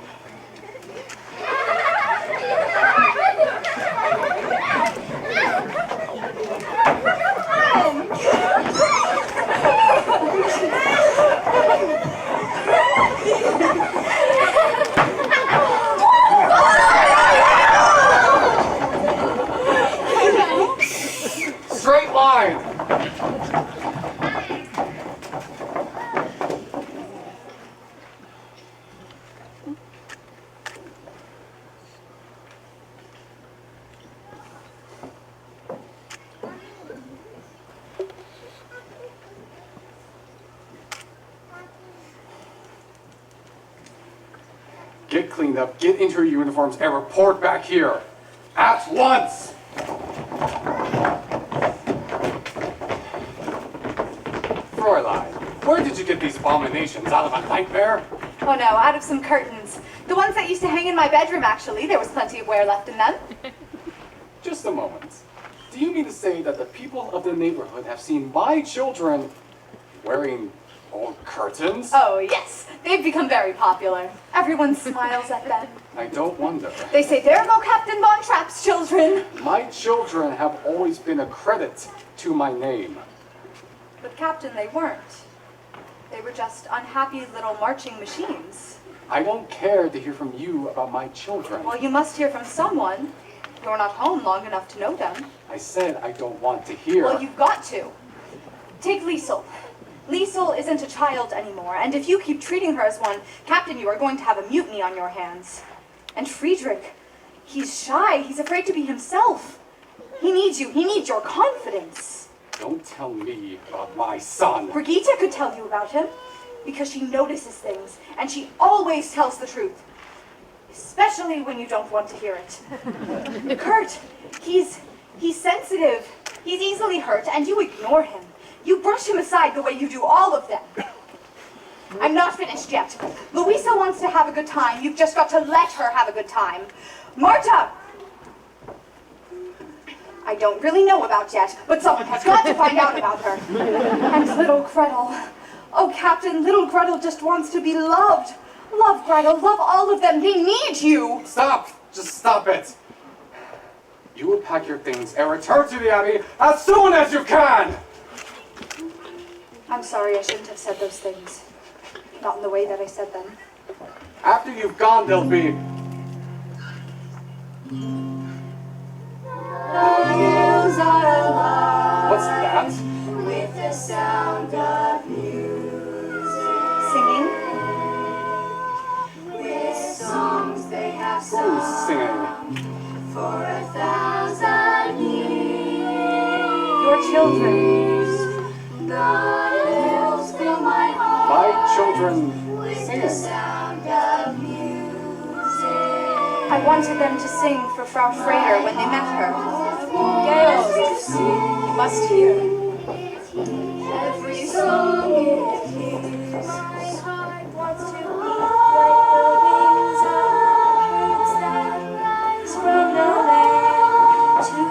Straight line! Get cleaned up, get into your uniforms, and report back here. At once! Fräulein, where did you get these abominations? Out of a nightmare? Oh no, out of some curtains. The ones that used to hang in my bedroom, actually. There was plenty of wear left in them. Just a moment. Do you mean to say that the people of the neighborhood have seen my children wearing old curtains? Oh yes, they've become very popular. Everyone smiles at them. I don't wonder. They say, there go Captain Von Trapp's children. My children have always been a credit to my name. But Captain, they weren't. They were just unhappy little marching machines. I don't care to hear from you about my children. Well, you must hear from someone. You're not home long enough to know them. I said I don't want to hear. Well, you've got to. Take Liesel. Liesel isn't a child anymore, and if you keep treating her as one, Captain, you are going to have a mutiny on your hands. And Friedrich, he's shy. He's afraid to be himself. He needs you. He needs your confidence. Don't tell me about my son. Brigitte could tell you about him, because she notices things, and she always tells the truth. Especially when you don't want to hear it. Kurt, he's sensitive. He's easily hurt, and you ignore him. You brush him aside the way you do all of them. I'm not finished yet. Louisa wants to have a good time. You've just got to let her have a good time. Marta! I don't really know about Jet, but someone has got to find out about her. And little Gretel. Oh, Captain, little Gretel just wants to be loved. Love Gretel, love all of them. They need you. Stop! Just stop it! You will pack your things and return to the Abbey as soon as you can! I'm sorry, I shouldn't have said those things. Not in the way that I said them. After you've gone, there'll be... hills are alive What's that? with the sound of music. Singing? With songs they have Who's sung singing? for 1,000 years. Your children. The hills fill my heart My children with the singing. sound of music. I wanted them to sing for Frau Schrader when they met her. Gale, You must hear. every song it hears. My heart wants to beat like the wings of birds that rise from the land to the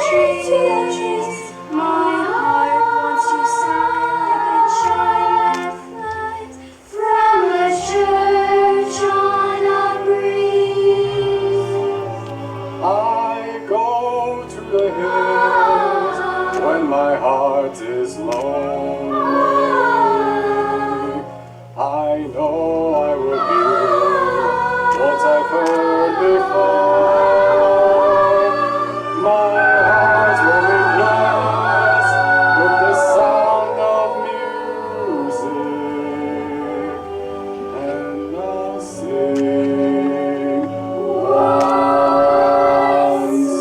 trees. My heart wants to sigh like a chime that flies from the church on a breeze. I go to the hills when my heart is lonely. I know I will hear what I've heard before. My heart will be blessed with the sound of music, and I'll sing once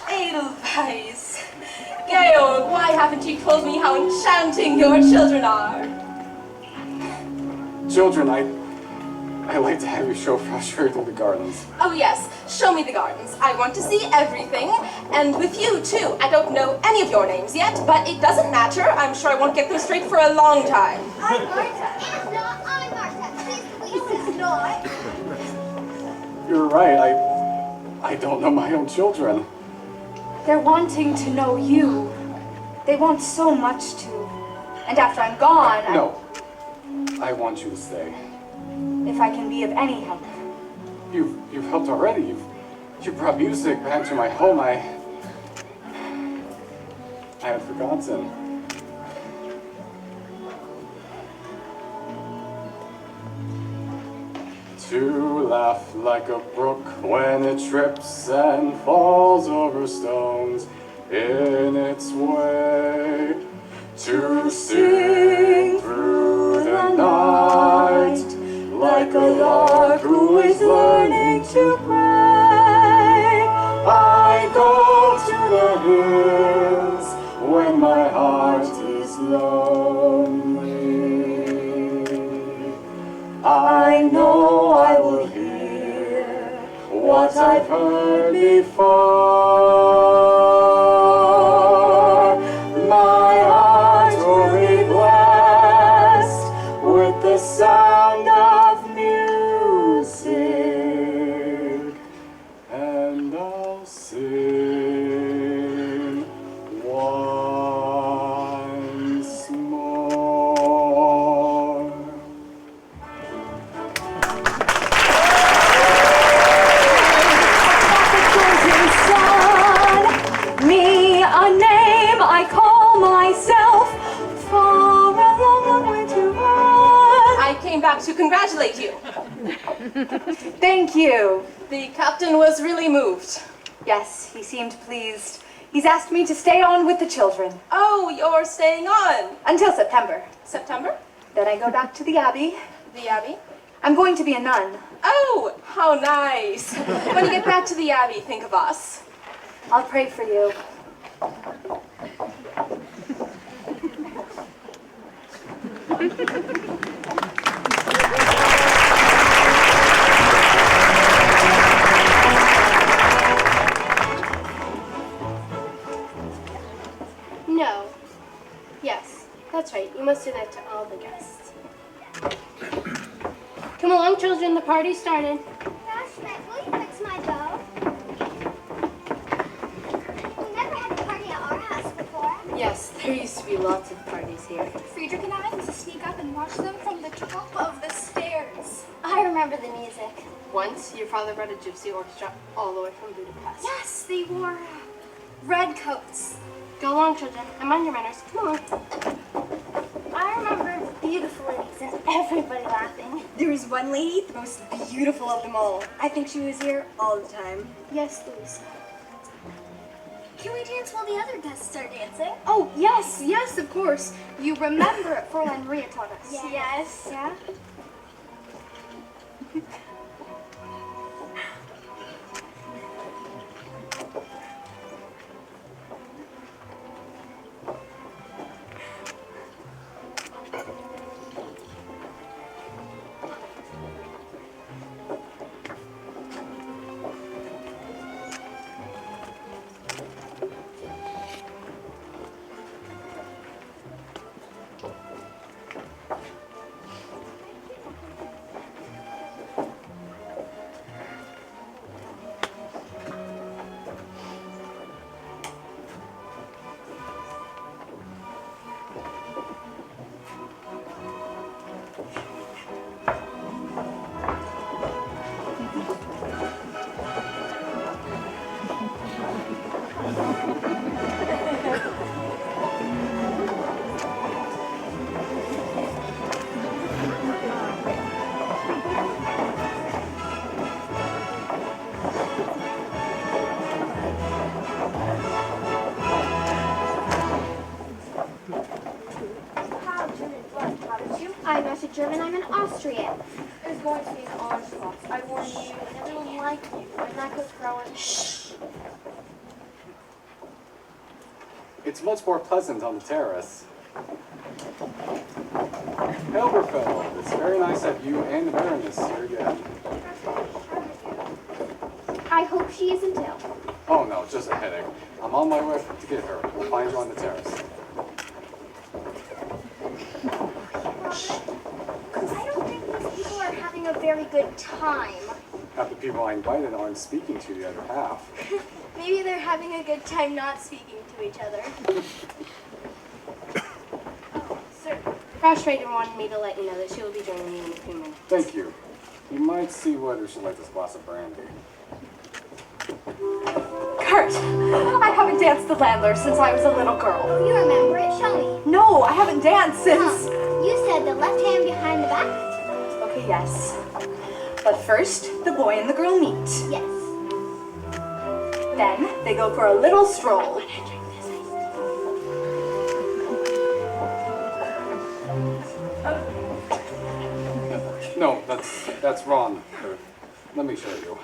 Edelweiss. Georg, why haven't you told me how enchanting your children are? Children, I like to have you show Frau Schrader the gardens. Oh yes, show me the gardens. I want to see everything, and with you too. I don't know any of your names yet, but it doesn't matter. I'm sure I won't get them straight for a long time. I'm Marta. It's not. I'm Marta. She's Lisa's not. You're right, I don't know my own children. They're wanting to know you. They want so much to. And after I'm gone, No, I want you to stay. if I can be of any help. You've helped already. You brought music back to my home. I had forgotten. To laugh like a brook when it trips and falls over stones in its way. To sing through the night like a lark who is learning to pray. I go to the hills when my heart is lonely. I know I will hear what I've heard before. My heart will be blessed with the sound of music, and I'll sing once more. Me, a name I call myself. Far a long way to run. I came back to congratulate you. Thank you. The captain was really moved. Yes, he seemed pleased. He's asked me to stay on with the children. Oh, you're staying on. Until September. September? Then I go back to the Abbey. The Abbey? I'm going to be a nun. Oh, how nice. When you get back to the Abbey, think of us. I'll pray for you. No. Yes, that's right. You must do that to all the guests. Come along, children. The party started. Rashmet, will you fix my bow? We never had a party at our house before. Yes, there used to be lots of parties here. Friedrich and I used to sneak up and watch them from the top of the stairs. I remember the music. Once, your father brought a gypsy orchestra all the way from Budapest. Yes, they wore red coats. Go along, children, and mind your manners. Come on. I remember beautiful ladies and everybody laughing. There was one lady, the most beautiful of them all. I think she was here all the time. Yes, Louisa. Can we dance while the other guests start dancing? Oh, yes, yes, of course. You remember Fräulein Maria taught us. Yes. Yeah? I'm not a German, I'm an Austrian. There's going to be an honor class. I warn you, and everyone like you. When that goes growing. Shh. It's much more pleasant on the terrace. Hilberfeld, it's very nice that you and the Baroness here again. I hope she isn't ill. Oh no, just a headache. I'm on my way to get her. I'll find you on the terrace. I don't think these people are having a very good time. Half the people I invited aren't speaking to the other half. Maybe they're having a good time not speaking to each other. Oh, sir. Crash Trader wanted me to let you know that she will be joining me in a few minutes. Thank you. You might see whether she'd like this glass of brandy. Kurt, I haven't danced the Landler since I was a little girl. You remember it, show me. No, I haven't danced since... You said the left hand behind the back? Okay, yes. But first, the boy and the girl meet. Yes. Then, they go for a little stroll. No, that's wrong. Let me show you.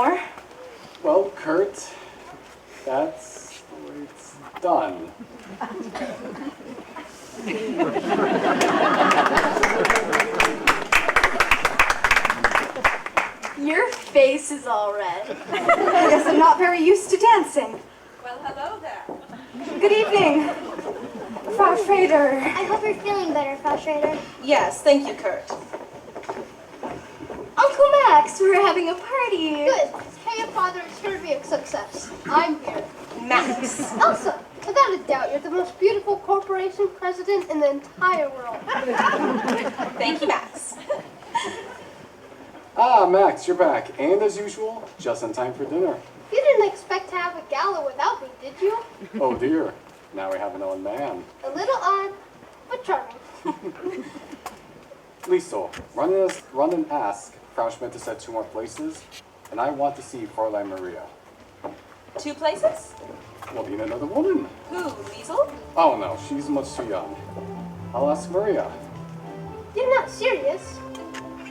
more. Well, Kurt, that's the way it's done. Your face is all red. I guess I'm not very used to dancing. Well, hello there. Good evening, Frau Schrader. I hope you're feeling better, Frau Schrader. Yes, thank you, Kurt. Uncle Max, we're having a party. Good. Hey, father, it's sure to be a success. I'm here. Max. Elsa, without a doubt, you're the most beautiful corporation president in the entire world. Thank you, Max. Ah, Max, you're back. And as usual, just in time for dinner. You didn't expect to have a gala without me, did you? Oh dear, now we have an old man. A little odd, but charming. Liesel, run and ask Frau Schmidt to set 2 more places, and I want to see Fräulein Maria. 2 places? We'll need another woman. Who, Liesel? Oh no, she's much too young. I'll ask Maria. You're not serious.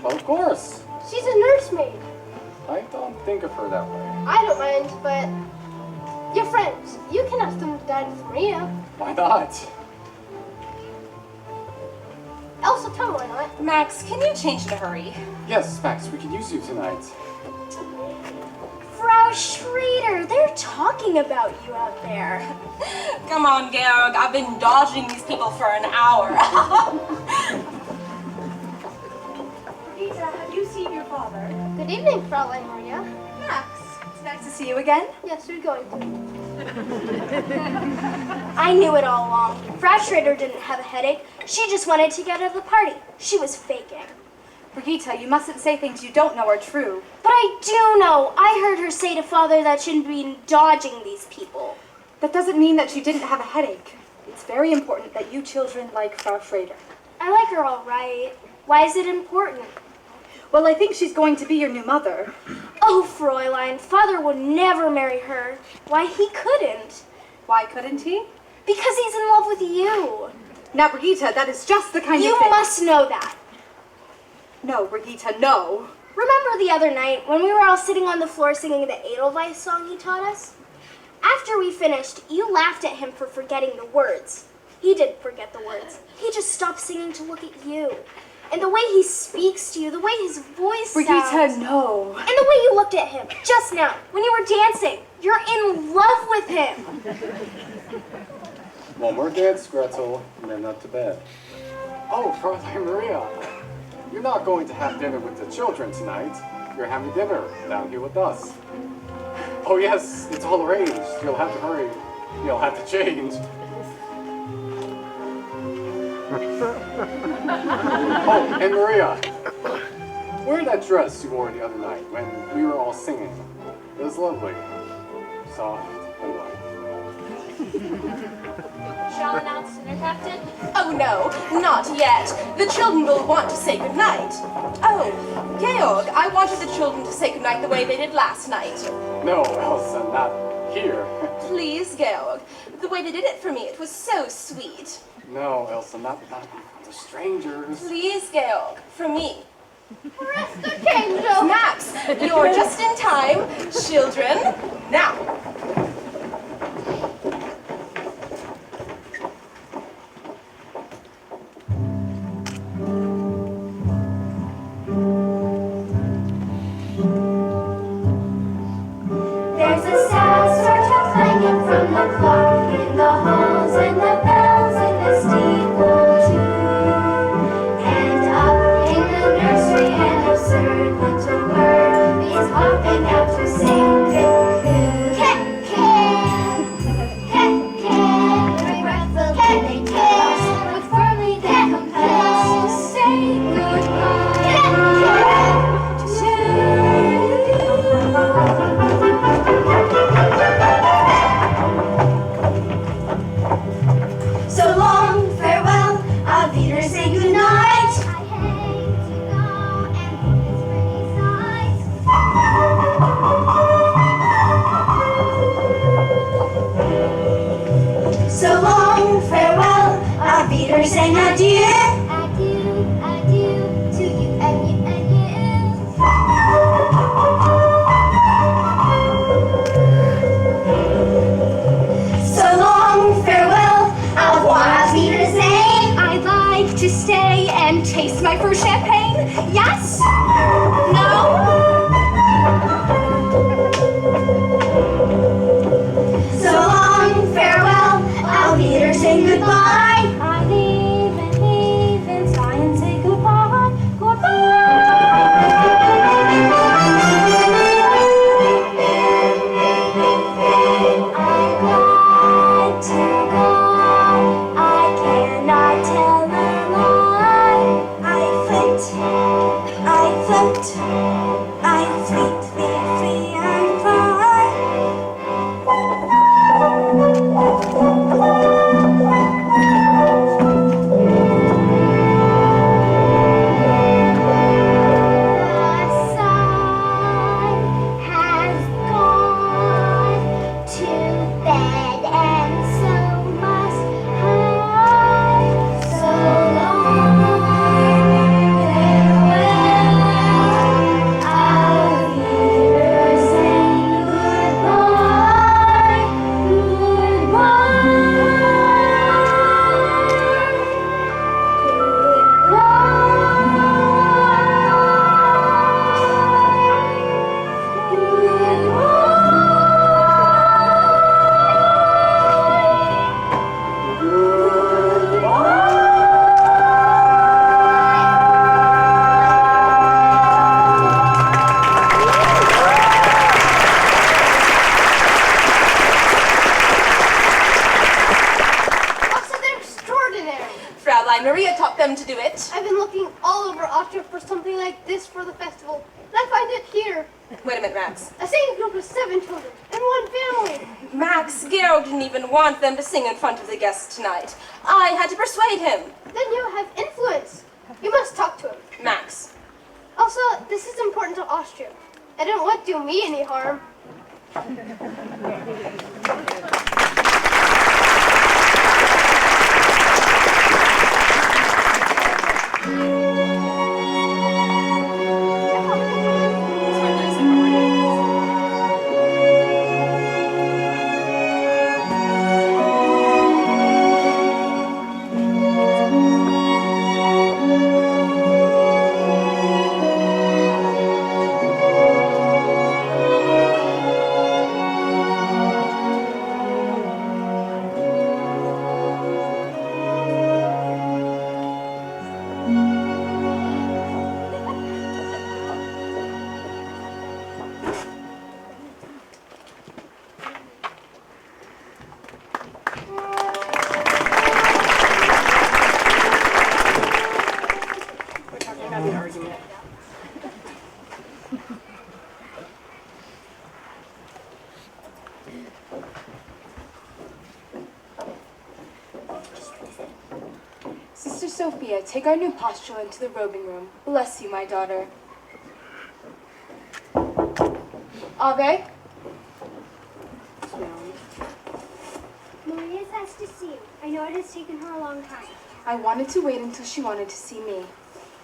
Well, of course. She's a nursemaid. I don't think of her that way. I don't mind, but your friends, you can ask them to dine with Maria. Why not? Elsa, tell me why not. Max, can you change in a hurry? Yes, Max, we could use you tonight. Frau Schrader, they're talking about you out there. Come on, Georg. I've been dodging these people for an hour. Lisa, have you seen your father? Good evening, Fräulein Maria. Max, it's nice to see you again. Yes, we're going to. I knew it all along. Frau Schrader didn't have a headache. She just wanted to get out of the party. She was faking. Brigitte, you mustn't say things you don't know are true. But I do know. I heard her say to Father that she'd been dodging these people. That doesn't mean that she didn't have a headache. It's very important that you children like Frau Schrader. I like her all right. Why is it important? Well, I think she's going to be your new mother. Oh, Fräulein, Father would never marry her. Why, he couldn't. Why couldn't he? Because he's in love with you. Now, Brigitte, that is just the kind of You thing... must know that. No, Brigitte, no. Remember the other night when we were all sitting on the floor singing the Edelweiss song he taught us? After we finished, you laughed at him for forgetting the words. He didn't forget the words. He just stopped singing to look at you. And the way he speaks to you, the way his voice Brigitte, sounds. no. And the way you looked at him just now when you were dancing. You're in love with him. One more dance, Gretel, and then up to bed. Oh, Fräulein Maria, you're not going to have dinner with the children tonight. You're having dinner down here with us. Oh yes, it's all arranged. You'll have to hurry. You'll have to change. Oh, and Maria, wear that dress you wore the other night when we were all singing. It was lovely. Soft and light. Shall I announce dinner, Captain? Oh no, not yet. The children will want to say goodnight. Oh, Georg, I wanted the children to say goodnight the way they did last night. No, Elsa, not here. Please, Georg. The way they did it for me, it was so sweet. No, Elsa, not the strangers. Please, Georg, for me. Rest Angel! Max, you're just in time. Children, now. There's a sad sort of clanging from the clock in the halls and the bells in the steeple too. And up in the nursery an absurd little bird is hopping out to sing. them to do it? I've been looking all over Austria for something like this for the festival, and I find it here. Wait a minute, Max. A singing group of 7 children and 1 family. Max, Gero didn't even want them to sing in front of the guests tonight. I had to persuade him. Then you have influence. You must talk to him. Max. Also, this is important to Austria. I don't want to do me any harm. Sister Sophia, take our new postulant to the robing room. Bless you, my daughter. Ave? Maria's asked to see you. I know it has taken her a long time. I wanted to wait until she wanted to see me.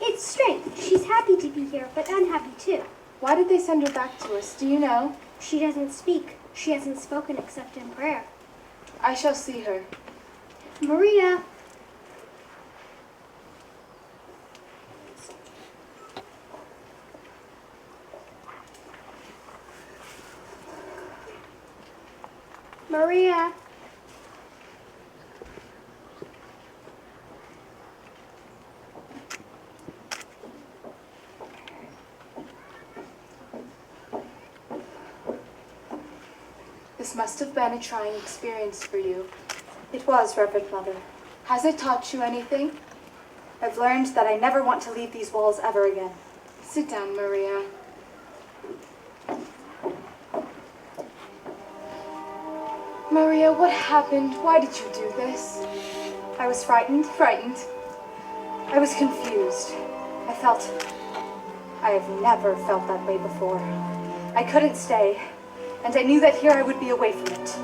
It's strange. She's happy to be here, but unhappy too. Why did they send her back to us? Do you know? She doesn't speak. She hasn't spoken except in prayer. I shall see her. Maria! Maria! This must have been a trying experience for you. It was, Reverend Mother. Has it taught you anything? I've learned that I never want to leave these walls ever again. Sit down, Maria. Maria, what happened? Why did you do this? I was frightened. I was confused. I have never felt that way before. I couldn't stay, and I knew that here I would be away from it.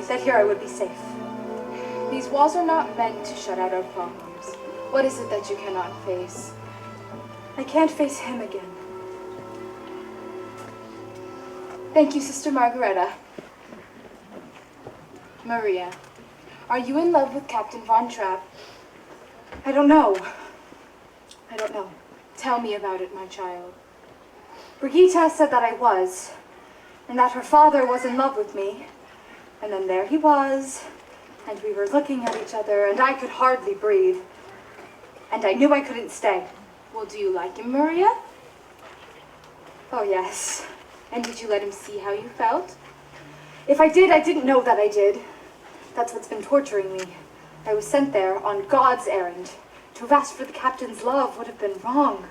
That here I would be safe. These walls are not meant to shut out our problems. What is it that you cannot face? I can't face him again. Thank you, Sister Margareta. Maria, are you in love with Captain Von Trapp? I don't know. Tell me about it, my child. Brigitte said that I was, and that her father was in love with me. And then there he was, and we were looking at each other, and I could hardly breathe. And I knew I couldn't stay. Well, do you like him, Maria? Oh, yes. And did you let him see how you felt? If I did, I didn't know that I did. That's what's been torturing me. I was sent there on God's errand. To have asked for the captain's love would have been wrong.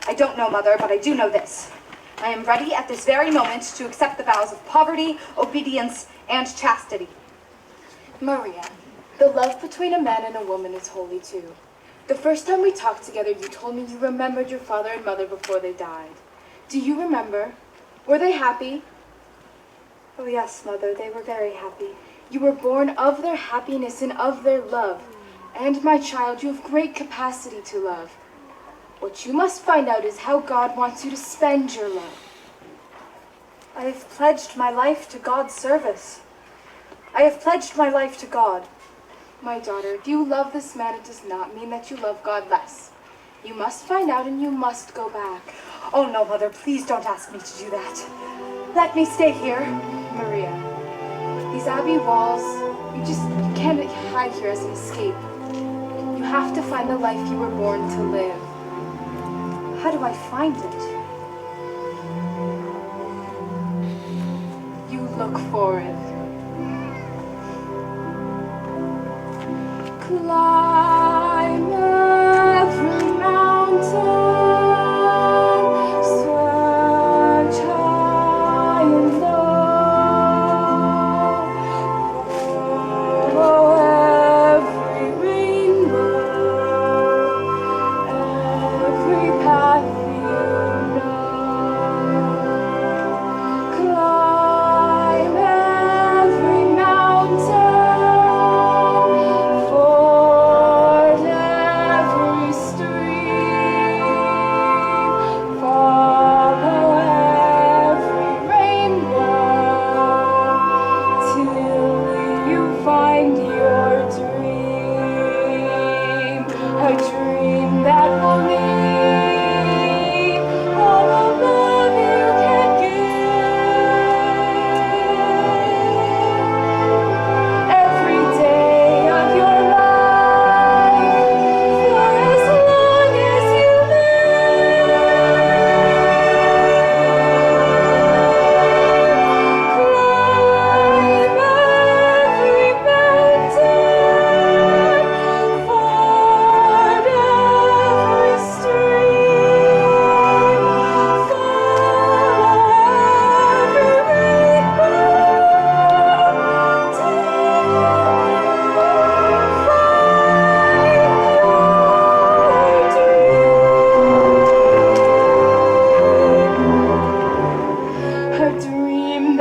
I don't know, Mother, but I do know this. I am ready at this very moment to accept the vows of poverty, obedience, and chastity. Maria, the love between a man and a woman is holy too. The first time we talked together, you told me you remembered your father and mother before they died. Do you remember? Were they happy? Oh yes, Mother, they were very happy. You were born of their happiness and of their love. And, my child, you have great capacity to love. What you must find out is how God wants you to spend your love. I have pledged my life to God's service. I have pledged my life to God. My daughter, if you love this man, it does not mean that you love God less. You must find out and you must go back. Oh no, Mother, please don't ask me to do that. Let me stay here. Maria, these abbey walls, you can't hide here as an escape. You have to find the life you were born to live. How do I find it? You look for it. Climb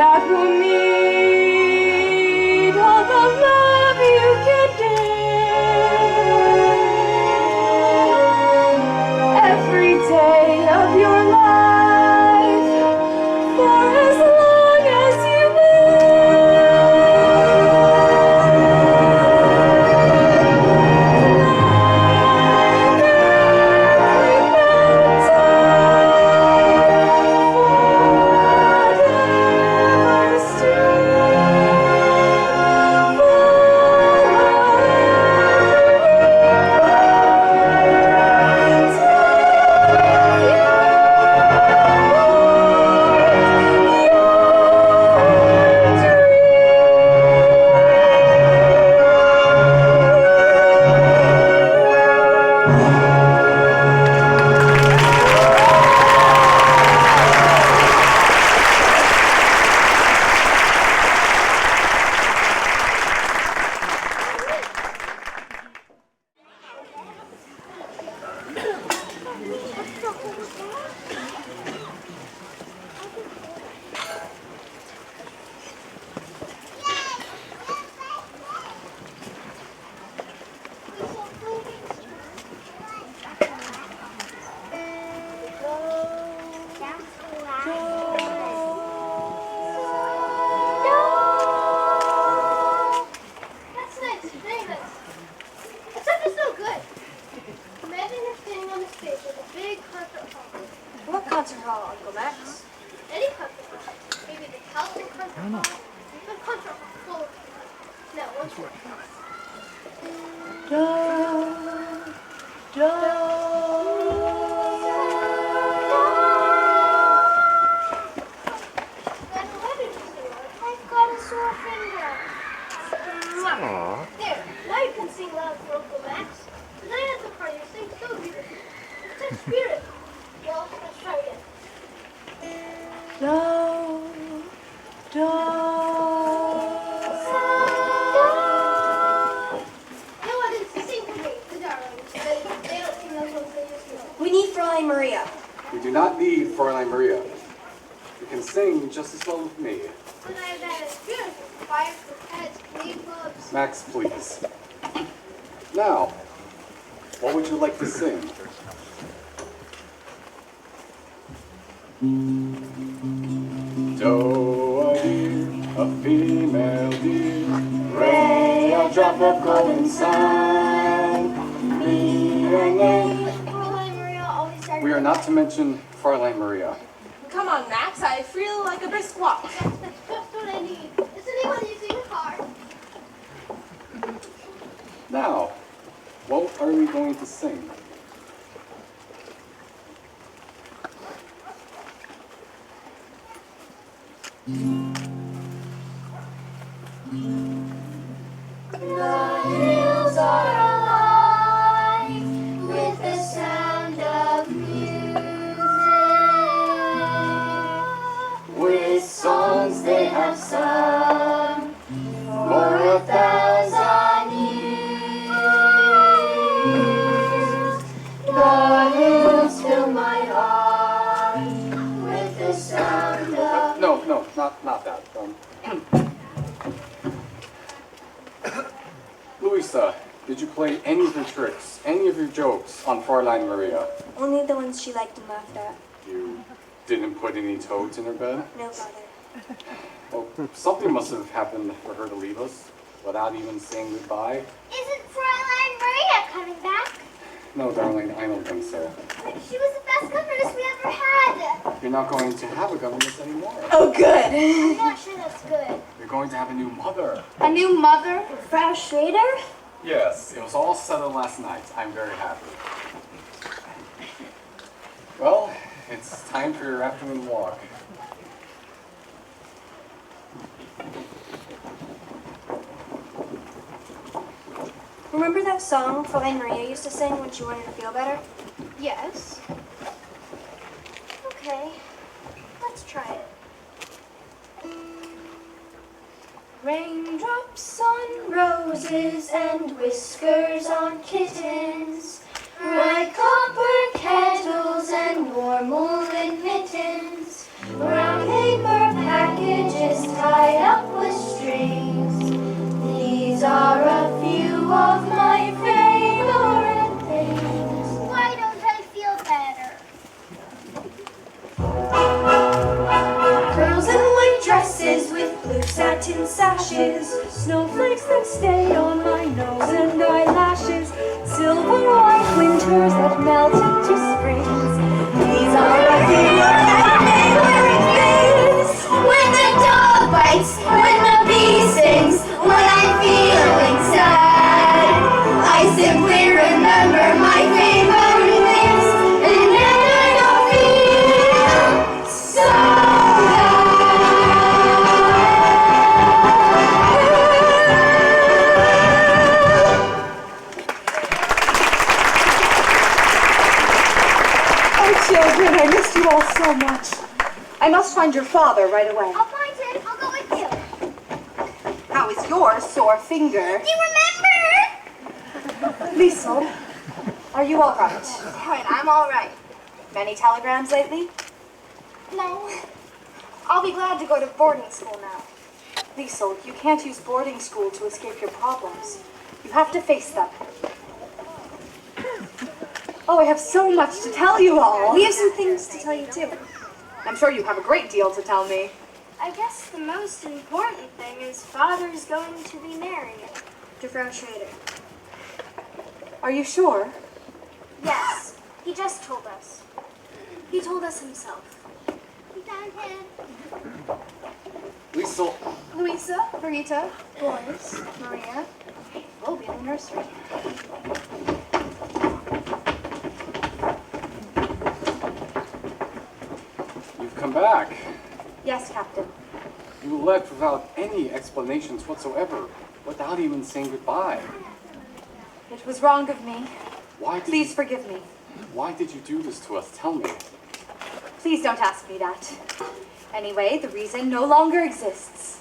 that will meet all the love you can give every day of your life for as long as you That's nice, very nice. Except it's no good. Imagine you're standing on the stage with a big concert hall. What concert hall, Uncle Max? Any concert hall. Maybe the Calico concert hall. The concert hall full of people. Now, once more. Then what did you do? I've got a sore finger. There, now you can sing loud for Uncle Max. The night at the party, you sing so beautifully. Such spirit. Well, let's try again. No one is to sing for me, the darlings. They don't sing those ones they used to know. We need Fräulein Maria. We do not need Fräulein Maria. You can sing just as well with me. But I have that experience with fires for pets, flea clubs. Max, please. Now, what would you like to sing? Do a deer, a female deer, ray, a drop of golden sun. Fräulein Maria always started. We are not to mention Fräulein Maria. Come on, Max, I feel like a brisk walk. That's just what I need. Is anyone using a car? Now, what are we going to sing? The hills are alive with the sound of music. With songs they have sung for 1,000 years. The hills fill my heart with the sound of. No, not that. Louisa, did you play any of your tricks, any of your jokes on Fräulein Maria? Only the ones she liked and laughed at. You didn't put any toads in her bed? No, Father. Well, something must have happened for her to leave us without even saying goodbye. Isn't Fräulein Maria coming back? No, darling, I don't think so. She was the best governess we ever had. You're not going to have a governess anymore. Oh, good. I'm not sure that's good. You're going to have a new mother. A new mother? Frau Schrader? Yes, it was all settled last night. I'm very happy. Well, it's time for your afternoon walk. Remember that song Fräulein Maria used to sing when she wanted to feel better? Yes. Okay, let's try it. Raindrops on roses and whiskers on kittens, bright copper kettles and warm woolen mittens, brown paper packages satin sashes, snowflakes that stay on my nose and eyelashes, silver white winters that melt into springs. These are my favorite things. When the dog bites, when the bee sings, when I'm feeling sad, I simply remember my favorite things, and then I don't feel so bad. Oh, children, I missed you all so much. I must find your father right away. I'll find him. I'll go with you. How is your sore finger? Do you remember? Liesel, are you all right? Fine, I'm all right. Many telegrams lately? No. I'll be glad to go to boarding school now. Liesel, you can't use boarding school to escape your problems. You have to face them. Oh, I have so much to tell you all. We have some things to tell you too. I'm sure you have a great deal to tell me. I guess the most important thing is Father's going to be married to Frau Schrader. Are you sure? Yes, he just told us. He told us himself. We found him. Liesel, Louisa, Rita, Boris, Maria. We'll be in the nursery. you've come back. Yes, Captain. You left without any explanations whatsoever, without even saying goodbye. It was wrong of me. Please you, forgive me. why did you do this to us? Tell me. Please don't ask me that. Anyway, the reason no longer exists.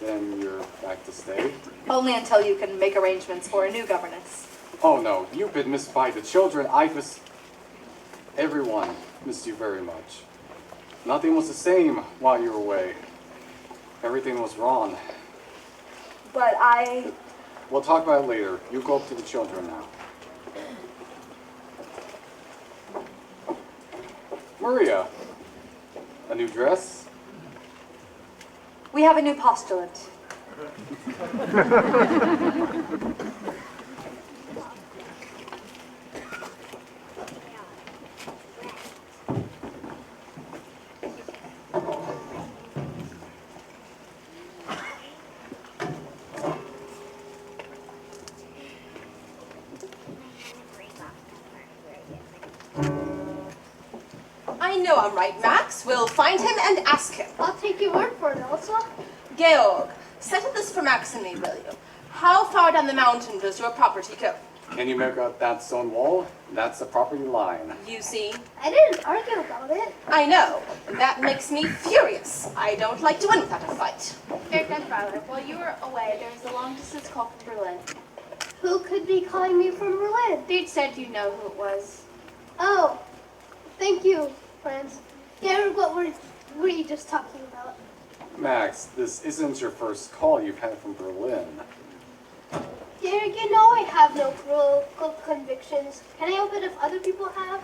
Then you're back to stay? Only until you can make arrangements for a new governess. Oh no, you've been missed by the children. Everyone missed you very much. Nothing was the same while you were away. Everything was wrong. But We'll talk about it later. You go up to the children now. Maria, a new dress? We have a new postulant. I know I'm right, Max. We'll find him and ask him. I'll take your word for it, Elsa. Georg, settle this for Max and me, will you? How far down the mountain does your property go? Can you make out that stone wall? That's the property line. You see? I didn't argue about it. I know. That makes me furious. I don't like to win without a fight. Dear grandfather, while you were away, there was a long-distance call from Berlin. Who could be calling me from Berlin? They'd said you know who it was. Oh, thank you, friends. Garrett, what were you just talking about? Max, this isn't your first call you've had from Berlin. Derek, you know I have no political convictions. Can I hope it if other people have?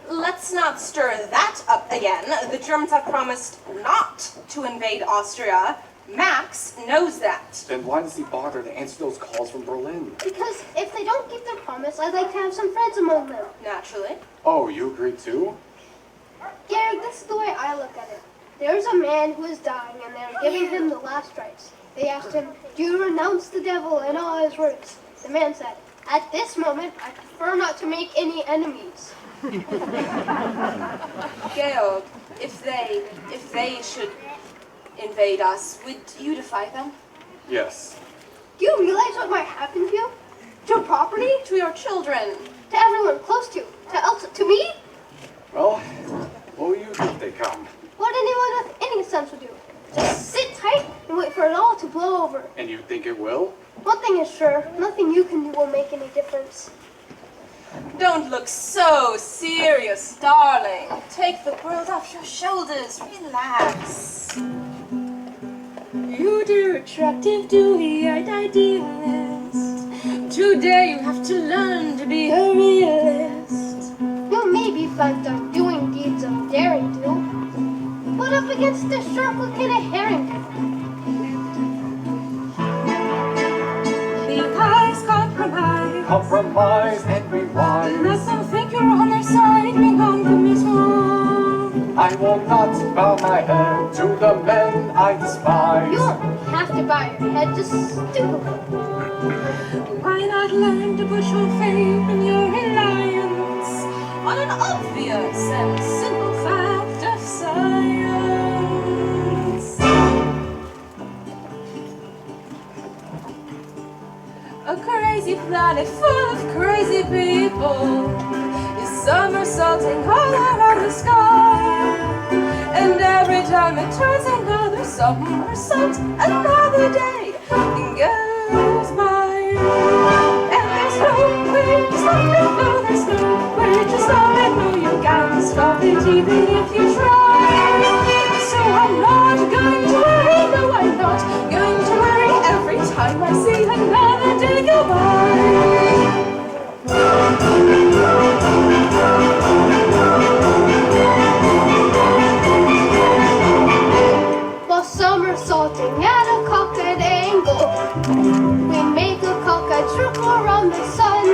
Let's not stir that up again. The Germans have promised not to invade Austria. Max knows that. Then why does he bother to answer those calls from Berlin? Because if they don't keep their promise, I'd like to have some friends among them. Naturally. Oh, you agree too? Derek, this is the way I look at it. There's a man who is dying, and they're giving him the last rites. They asked him, "Do you renounce the devil and all his works?" The man said, "At this moment, I prefer not to make any enemies." Georg, if they should invade us, would you defy them? Yes. Do you realize what might happen to you? To property? To your children? To everyone close to you? To Elsa? To me? Well, what will you do if they come? What anyone with any sense would do. Just sit tight and wait for it all to blow over. And you think it will? One thing is sure, nothing you can do will make any difference. Don't look so serious, darling. Take the world off your shoulders. Relax. You dear attractive, dewy-eyed idealist. Today you have to learn to be a realist. You may be found on doing deeds of daring do, but up against the shark, what can a herring do? compromise and be wise. Let them think you're on their side beyond the middle. I will not bow my head to the men I despise. You don't have to bow your head, just stoop a little. Why not learn to put your faith in your reliance on an obvious and simple fact of science? A crazy planet full of crazy people is somersaulting all around the sky. And every time it turns another somersault, another day goes by. And there's no way to stop it, no, there's no way to stop it, no, you can't stop it even if you try. So I'm not going to worry, no, I'm not going to worry every time I see another day go by. While somersaulting at a cockeyed angle, we make a cockeyed circle around the sun.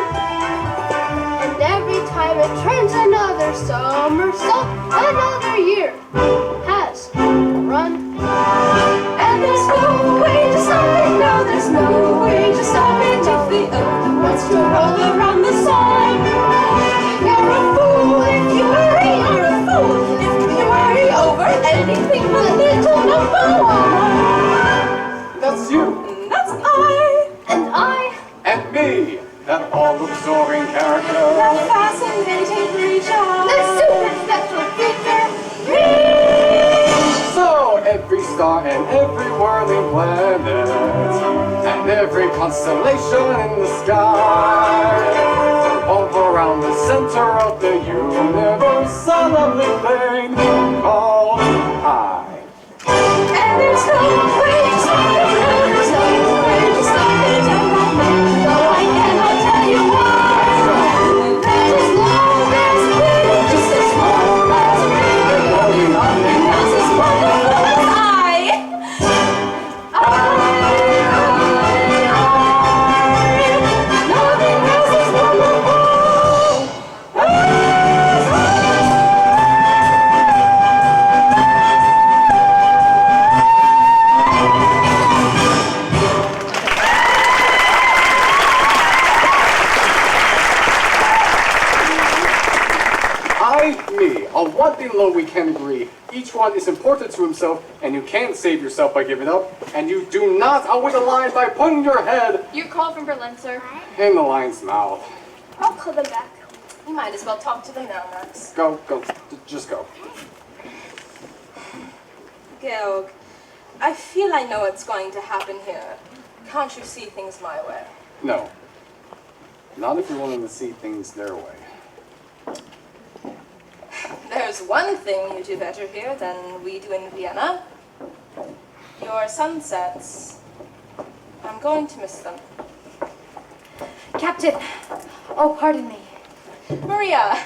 And every time it turns another somersault, another year has run. And there's no way to stop it, no, there's no way to stop it if the earth wants to roll around the sun. You're a fool if you worry, you're a fool if you worry over anything but little number one. That's you. That's I. And I. And me, that all-absorbing character. That fascinating creature. The super special feature. So every star and every whirling planet and every constellation in the sky revolve around the center of the universe, a lovely thing called I. And there's no way to stop it, no, there's no way to stop it, and right now, though I cannot tell you why. That as long as we're just as long as we're going, nothing else is wonderful as I. Nothing else is wonderful as Me. On one thing alone we can agree. Each one is important to himself, and you can't save yourself by giving up, and you do not outwit a lion by putting your head Your call from Berlin, sir. in the lion's mouth. I'll call them back. You might as well talk to them now, Max. Go, just go. Georg, I feel I know what's going to happen here. Can't you see things my way? No. Not if you're willing to see things their way. There's one thing you do better here than we do in Vienna. Your sunsets. I'm going to miss them. Captain! Oh, pardon me. Maria!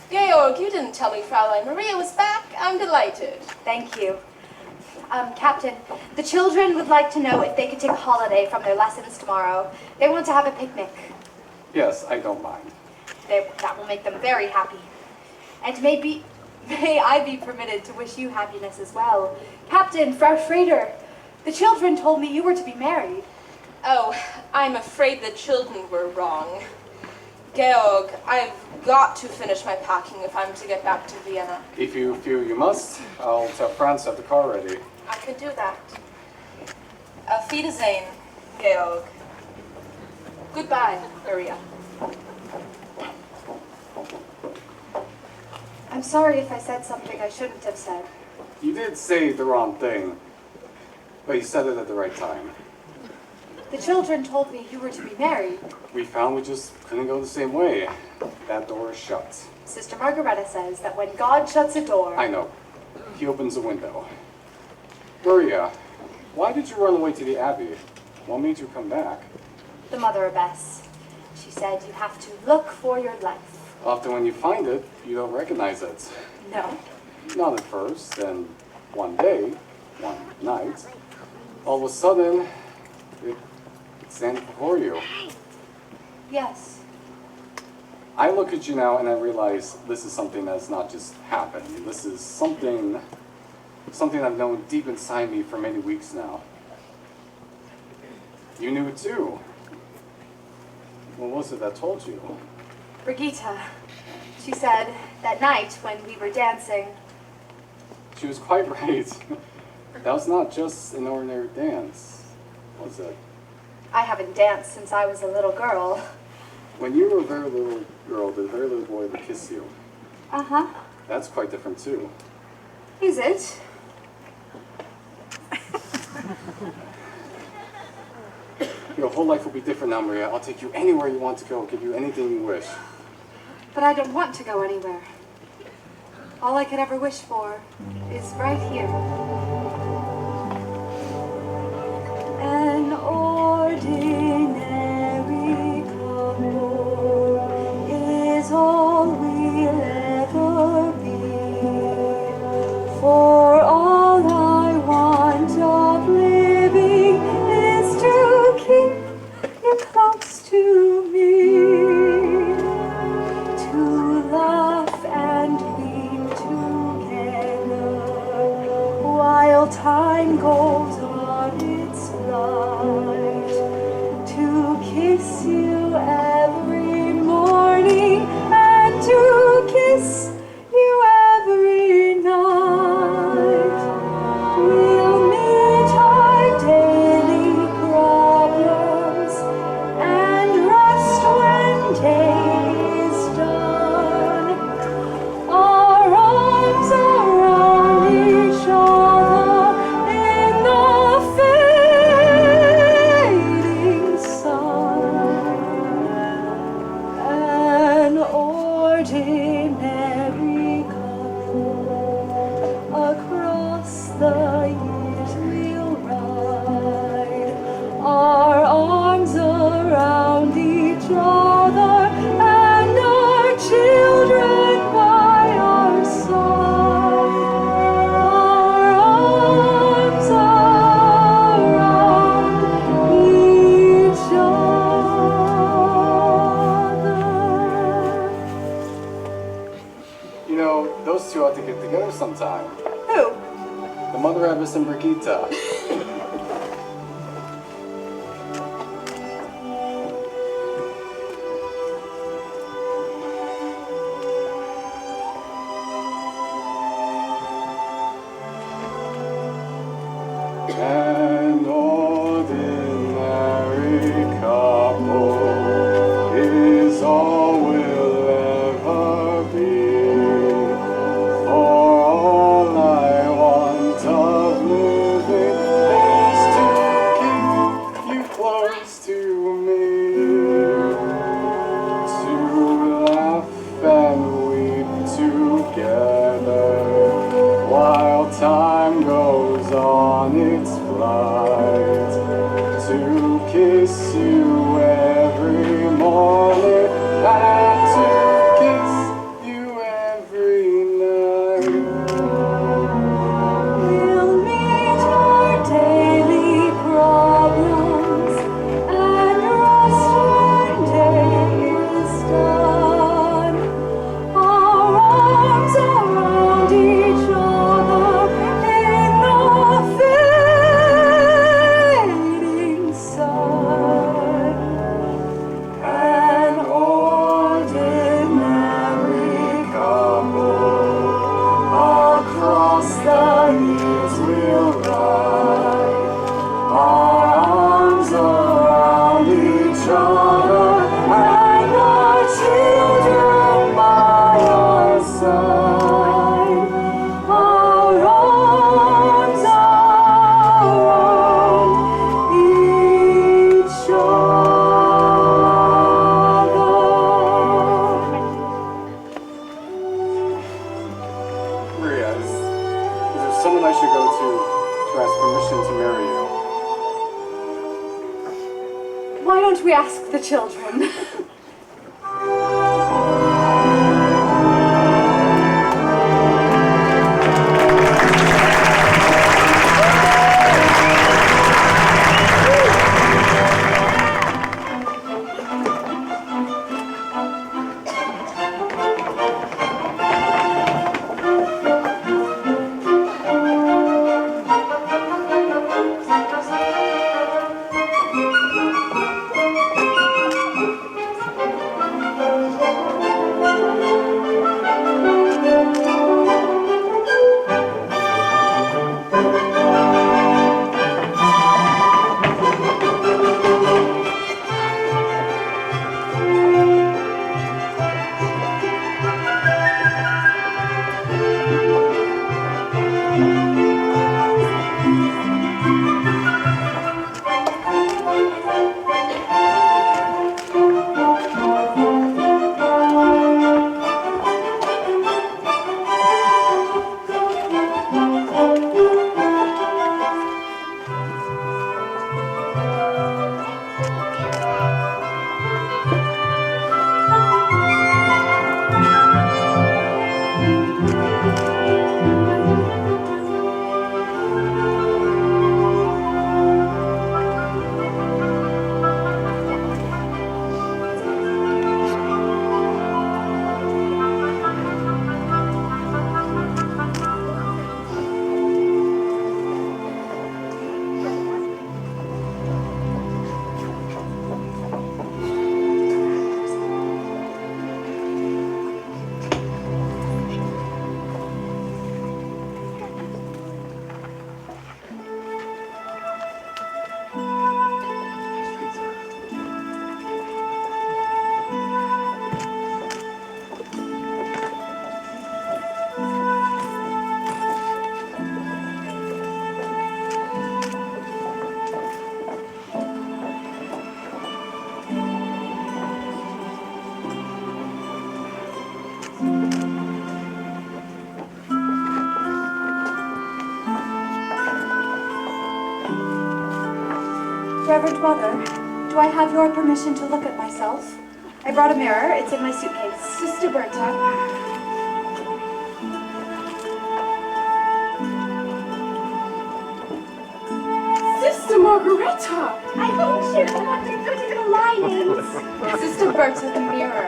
Georg, you didn't tell me Fraulein Maria was back. I'm delighted. Thank you. Captain, the children would like to know if they could take a holiday from their lessons tomorrow. They want to have a picnic. Yes, I don't mind. That will make them very happy. And may I be permitted to wish you happiness as well. Captain, Frau Schrader, the children told me you were to be married. Oh, I'm afraid the children were wrong. Georg, I've got to finish my packing if I'm to get back to Vienna. If you feel you must, I'll tell Franz to have the car ready. I could do that. Auf Wiedersehen, Georg. Goodbye, Maria. I'm sorry if I said something I shouldn't have said. You did say the wrong thing, but you said it at the right time. The children told me you were to be married. We found we just couldn't go the same way. That door is shut. Sister Margareta says that when God shuts a door... I know. He opens a window. Maria, why did you run away to the Abbey? What made you come back? The mother abbess. She said you have to look for your life. Often when you find it, you don't recognize it. No. Not at first, then one day, one night, all of a sudden, it stands before you. Yes. I look at you now and I realize this is something that's not just happened. This is something I've known deep inside me for many weeks now. You knew it too. What was it that told you? Brigitte. She said that night when we were dancing. She was quite right. That was not just an ordinary dance, was it? I haven't danced since I was a little girl. When you were a very little girl, did a very little boy ever kiss you? Uh-huh. That's quite different too. Is it? Your whole life will be different now, Maria. I'll take you anywhere you want to go, give you anything you wish. But I don't want to go anywhere. All I could ever wish for is right here. An ordinary couple is all we'll ever be. For all I want of living is to keep you close to me, to laugh and weep together while time goes on its flight, to kiss you every morning and to kiss you every night. We'll meet our daily problems and rest when day is done. Our arms around each other in the fading sun. An ordinary couple across the years we'll ride, our arms around each other and our children by our side. Our arms around each other. You know, those two ought to get together sometime. Who? The Mother Abbess and Brigitte. An ordinary couple is all we'll ever be. For all I want of living is to keep you close to me, to laugh and weep together while time goes on its flight, to kiss you every morning and to kiss you every night. We'll meet our daily problems and rest when day is done. Our arms around each other in the fading sun. An ordinary couple across the years we'll ride, our arms around each other and our children by our side. Our arms around each other. Maria, is there someone I should go to ask permission to marry you? Why don't we ask the children? Reverend Mother, do I have your permission to look at myself? I brought a mirror. It's in my suitcase. Sister Berta. Sister Margareta! I think she wanted to do the linings. Sister Berta, the mirror.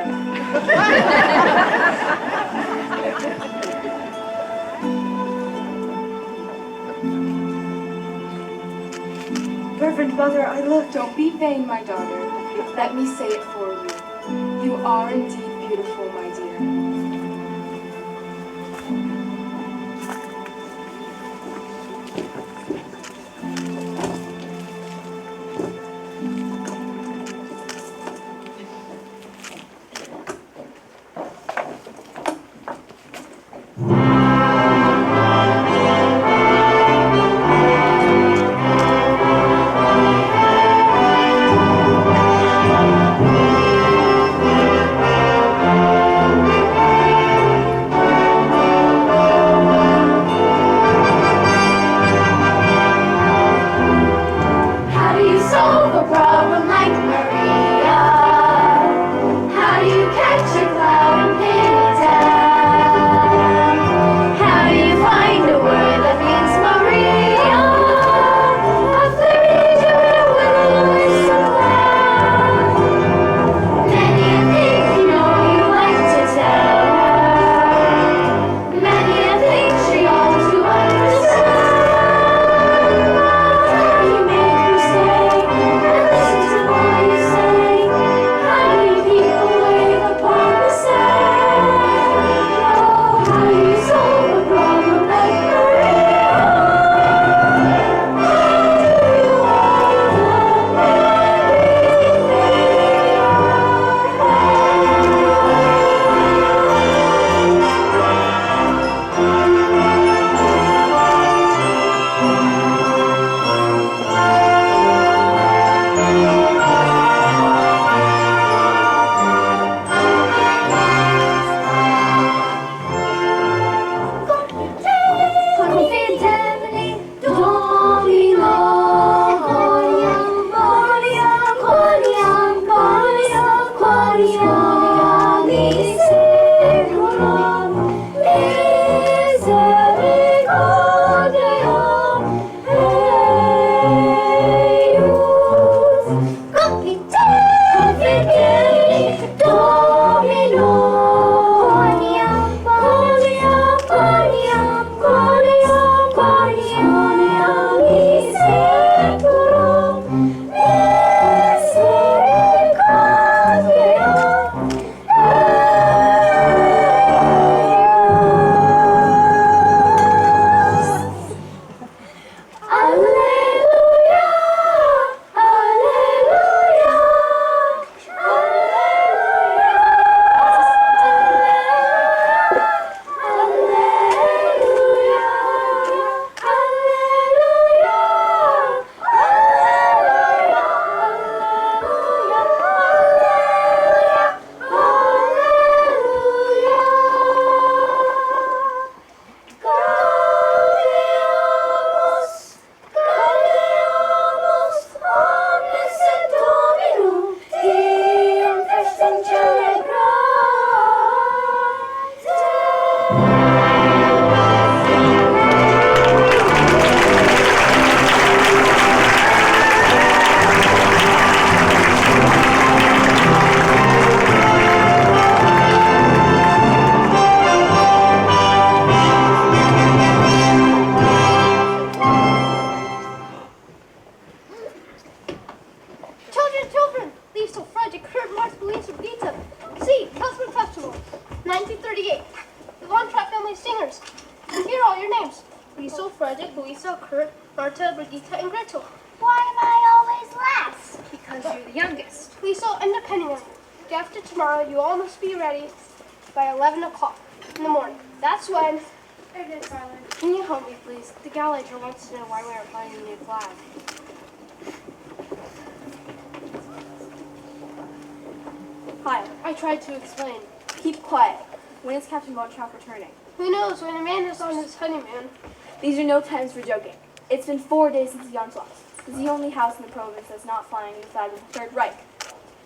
Reverend Mother, I look. Don't be vain, my daughter. Let me say it for you. You are indeed beautiful, my dear. How do you solve a problem like Maria? How do you catch a cloud and pin it down? How do you find a word that means Maria? A flirty Judah with a whistle loud. Many a thing you know you like to tell her. Many a thing she ought to understand. You make her stay and listen to what you say. How do you keep awake upon the sand? Oh, how do you solve a problem like Maria? How do you Confidently, domino. Quoniam, quoniam, quoniam, quoniam, misericordiam, misericordiam eius. Confidently, domino. Quoniam, quoniam, quoniam, quoniam, quoniam, misericordiam, misericordiam eius. Alleluia, alleluia, Gaudeamus omnes et Dominum Deum festum Children, leave so Frederick Kurt Marx Louise Gita. See, Customer Festival, 1938. The Von Trapp Family Singers. Here are all your names. Liesel, Frederick, Louisa, Kurt, Marta, Brigitte, and Gretel. Why am I always last? Because you're the youngest. Liesel, I'm depending on you. Day after tomorrow, you all must be ready by 11 o'clock in the morning. That's when... Can you help me, please? The Gallagher wants to know why we aren't flying the new flag. Hi, I tried to explain. Keep quiet. When is Captain Von Trapp returning? Who knows when Amanda's on his honeymoon? These are no times for joking. It's been 4 days since the yarn's lost. It's the only house in the province that's not flying the flag of the Third Reich.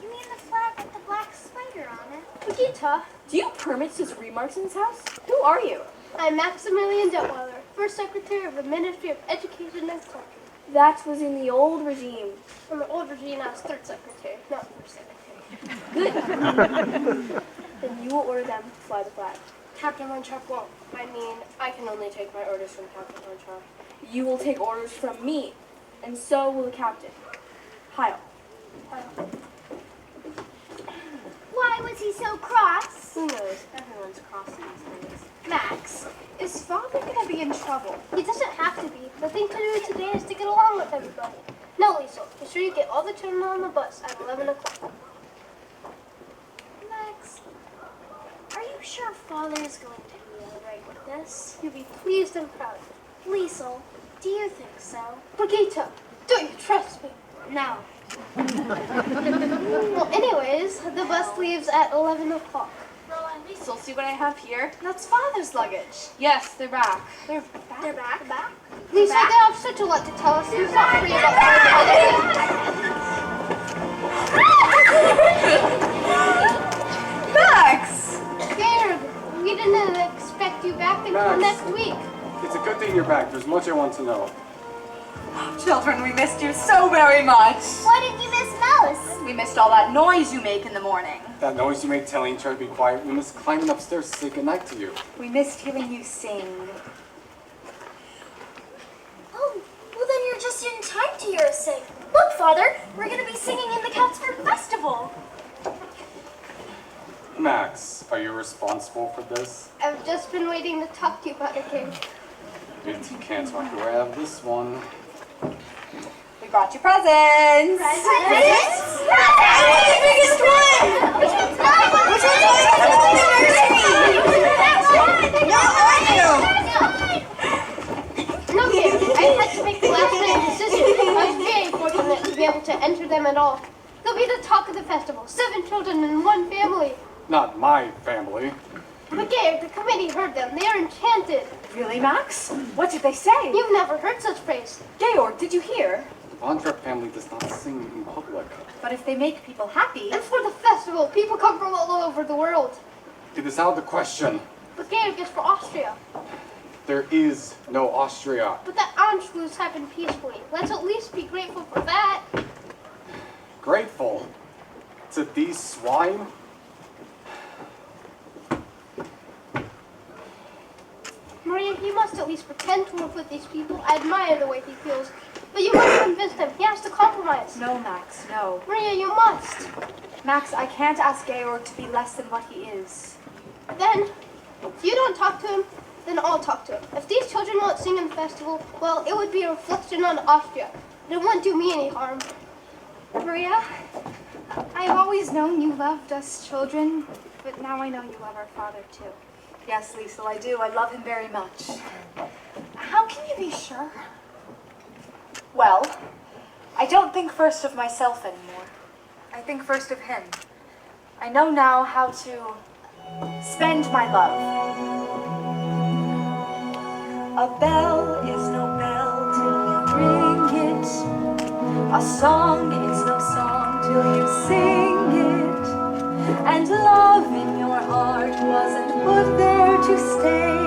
You mean the flag with the black spider on it? Brigitte, Do you permit Sister Remarkson's house? Who are you? I'm Maximilian Detweiler, First Secretary of the Ministry of Education and Culture. that was in the old regime. I'm an old regime as Third Secretary, not First Secretary. Good. Then you will order them to fly the flag. Captain Von Trapp won't. I mean, I can only take my orders from Captain Von Trapp. You will take orders from me, and so will the captain. Heil. Why was he so cross? Who knows? Everyone's cross these days. Max, is Father gonna be in trouble? He doesn't have to be. The thing to do today is to get along with everybody. No, Liesel, be sure you get all the children on the bus at 11 o'clock. Max, are you sure Father is going to be alright with this? You'll be pleased and proud. Liesel, do you think so? Brigitte, do you trust me? No. Well, anyways, the bus leaves at 11 o'clock. Liesel, see what I have here? That's Father's luggage. Yes, they're back. They're back? Lisa, they have such a lot to tell us. It's not free about Max! Scared. We didn't expect you back until Max. next week. It's a good thing you're back. There's much I want to know. Children, we missed you so very much. Why did you miss Mouse? We missed all that noise you make in the morning. That noise you made telling each other to be quiet. We missed climbing upstairs to say goodnight to you. We missed hearing you sing. Oh, well then you're just in time to hear us sing. Look, Father, we're gonna be singing in the Catsford Festival. Max, are you responsible for this? I've just been waiting to talk to you about it, King. If you can't talk, grab this one. We brought you presents. Presents? The biggest one! No, King, I had to make the last minute decision. I was very fortunate to be able to enter them at all. They'll be the talk of the festival. 7 children in one family. Not my family. But Gay, the committee heard them. They are enchanted. Really, Max? What did they say? You've never heard such praise. Georg, did you hear? The Von Trapp family does not sing in public. But if they make people happy... And for the festival, people come from all over the world. It is out of the question. But Gay is for Austria. There is no Austria. But the Anschluss happened peacefully. Let's at least be grateful for that. Grateful to these swine? Maria, he must at least pretend to work with these people. I admire the way he feels. But you must convince him. He has to compromise. No, Max, no. Maria, you must. Max, I can't ask Georg to be less than what he is. Then, if you don't talk to him, then I'll talk to him. If these children won't sing in the festival, well, it would be a reflection on Austria. It won't do me any harm. Maria, I've always known you loved us children, but now I know you love our father too. Yes, Liesel, I do. I love him very much. How can you be sure? Well, I don't think first of myself anymore. I think first of him. I know now how to spend my love. A bell is no bell till you ring it. A song is no song till you sing it. And love in your heart wasn't put there to stay.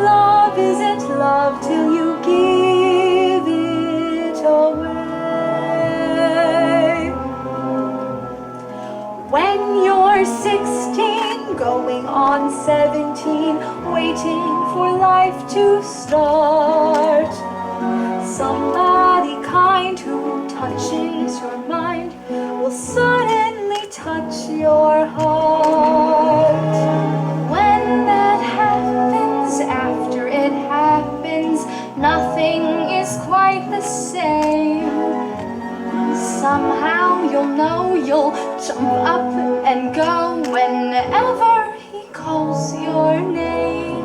Love isn't love till you give it away. When you're 16, going on 17, waiting for life to start, somebody kind who touches your mind will suddenly touch your heart. When that happens, after it happens, nothing is quite the same. Somehow you'll know you'll jump up and go whenever he calls your name.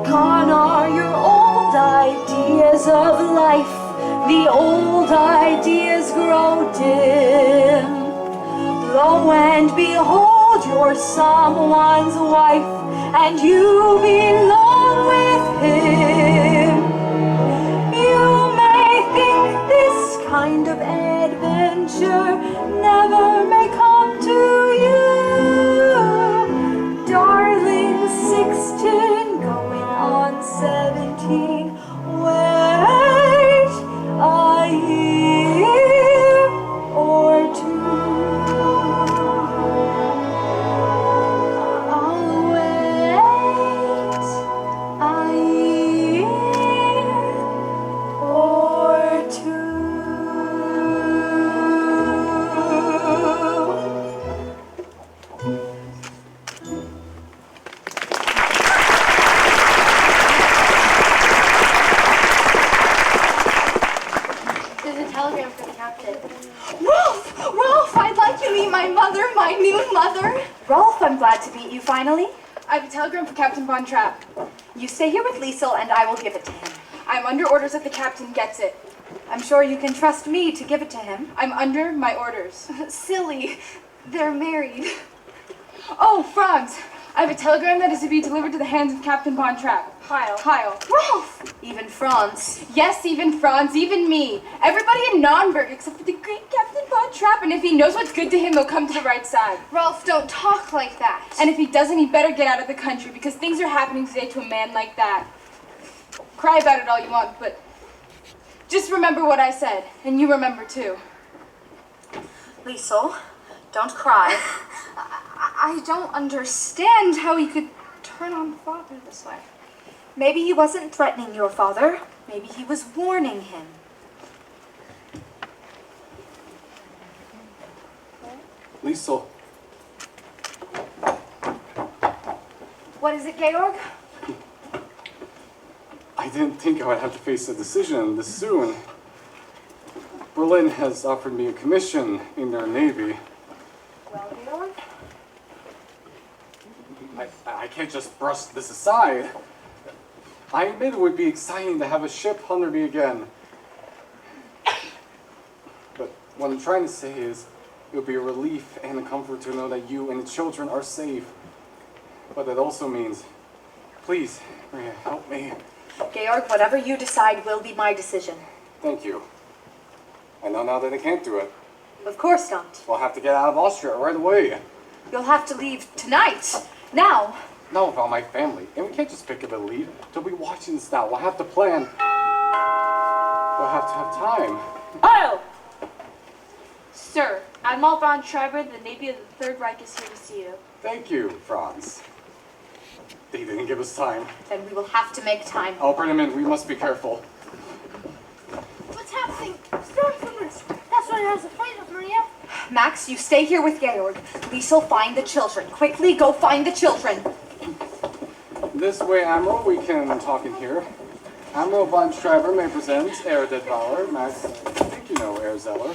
Gone are your old ideas of life. The old ideas grow dim. Lo and behold, you're someone's wife, and you belong with him. telegram for the captain. Rolf! Rolf, I'd like to meet my mother, my new mother. Rolf, I'm glad to meet you finally. I have a telegram for Captain Von Trapp. You stay here with Liesel and I will give it to him. I'm under orders that the captain gets it. I'm sure you can trust me to give it to him. I'm under my orders. Silly. They're married. Oh, Franz! I have a telegram that is to be delivered to the hands of Captain Von Trapp. Heil. Rolf! Even Franz. Yes, even Franz, even me. Everybody in Nürnberg except for the great Captain Von Trapp. And if he knows what's good to him, he'll come to the right side. Rolf, don't talk like that. And if he doesn't, he better get out of the country because things are happening today to a man like that. Cry about it all you want, but just remember what I said. And you remember too. Liesel, don't cry. I don't understand how he could turn on Father this way. Maybe he wasn't threatening your father. Maybe he was warning him. Liesel, What is it, Georg? I didn't think I would have to face a decision this soon. Berlin has offered me a commission in their navy. Well, Georg? I can't just brush this aside. I admit it would be exciting to have a ship under me again. But what I'm trying to say is, it would be a relief and a comfort to know that you and the children are safe. But that also means, please, Maria, help me. Georg, whatever you decide will be my decision. Thank you. I know now that I can't do it. Of course not. We'll have to get out of Austria right away. You'll have to leave tonight. Now. No, about my family. And we can't just pick up and leave. They'll be watching this now. We'll have to plan. We'll have to have time. Heil! Sir, Admiral von Schreiber, the Navy of the Third Reich, is here to see you. Thank you, Franz. They didn't give us time. Then we will have to make time. I'll bring him in. We must be careful. What's happening? Stormtroopers! That's what I was afraid of, Maria. Max, you stay here with Georg. Liesel, find the children. Quickly, go find the children. This way, Admiral, we can talk in here. Admiral von Schreiber may present Herr Detweiler. Max, I think you know Herr Zeller.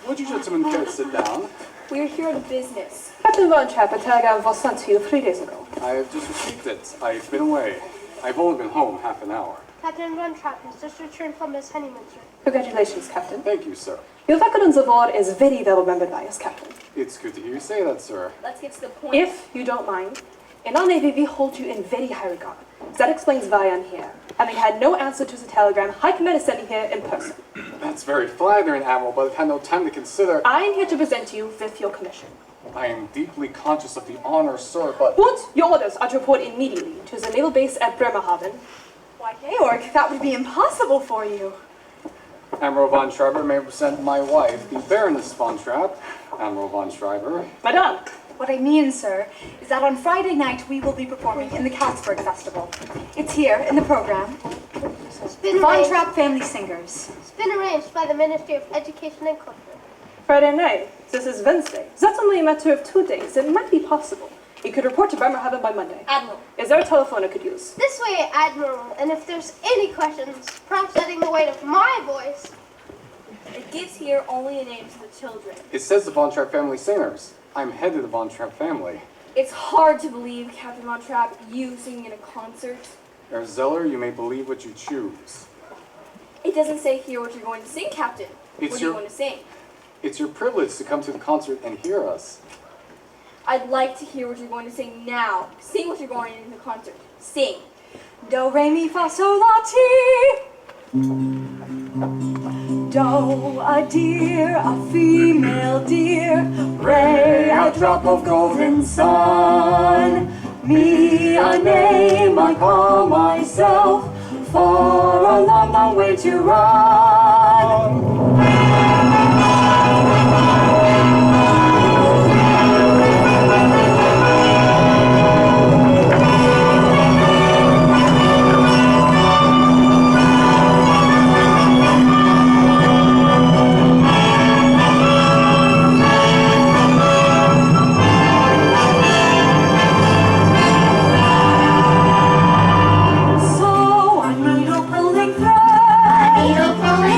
Would you gentlemen care to sit down? We're here on business. Captain Von Trapp, a telegram was sent to you 3 days ago. I have just received it. I've been away. I've only been home half an hour. Captain Von Trapp has just returned from his honeymoon trip. Congratulations, Captain. Thank you, sir. Your record on the war is very well remembered by us, Captain. It's good to hear you say that, sir. Let's get to the point. If you don't mind, in our Navy we hold you in very high regard. That explains why I'm here. Having had no answer to the telegram, High Command sent me here in person. That's very flattering, Admiral, but I've had no time to consider. I am here to present you with your commission. I am deeply conscious of the honor, sir, but... Put your orders are to report immediately to the naval base at Bremerhaven. Why, Georg, that would be impossible for you. Admiral von Schreiber may present my wife, the Baroness von Trapp. Admiral von Schreiber. Madame! What I mean, sir, is that on Friday night we will be performing in the Carlsberg Festival. It's here in the program. Von Trapp Family Singers. It's been arranged by the Ministry of Education and Culture. Friday night. This is Wednesday. That's only a matter of 2 days. It might be possible. You could report to Bremerhaven by Monday. Admiral. Is there a telephone I could use? This way, Admiral, and if there's any questions, perhaps adding the weight of my voice. It gives here only the names of the children. It says the Von Trapp family singers. I'm head of the Von Trapp family. It's hard to believe, Captain Von Trapp, you singing in a concert. Herr Zeller, you may believe what you choose. It doesn't say here what you're going to sing, Captain. What do you want to sing? It's your privilege to come to the concert and hear us. I'd like to hear what you're going to sing now. Sing what you're going in the concert. Sing. Do, re, mi, fa, sol, la, ti. Do, a deer, a female deer. Re, a drop of golden sun. Me, a name I call myself. For a long, long way to run. Needle pulling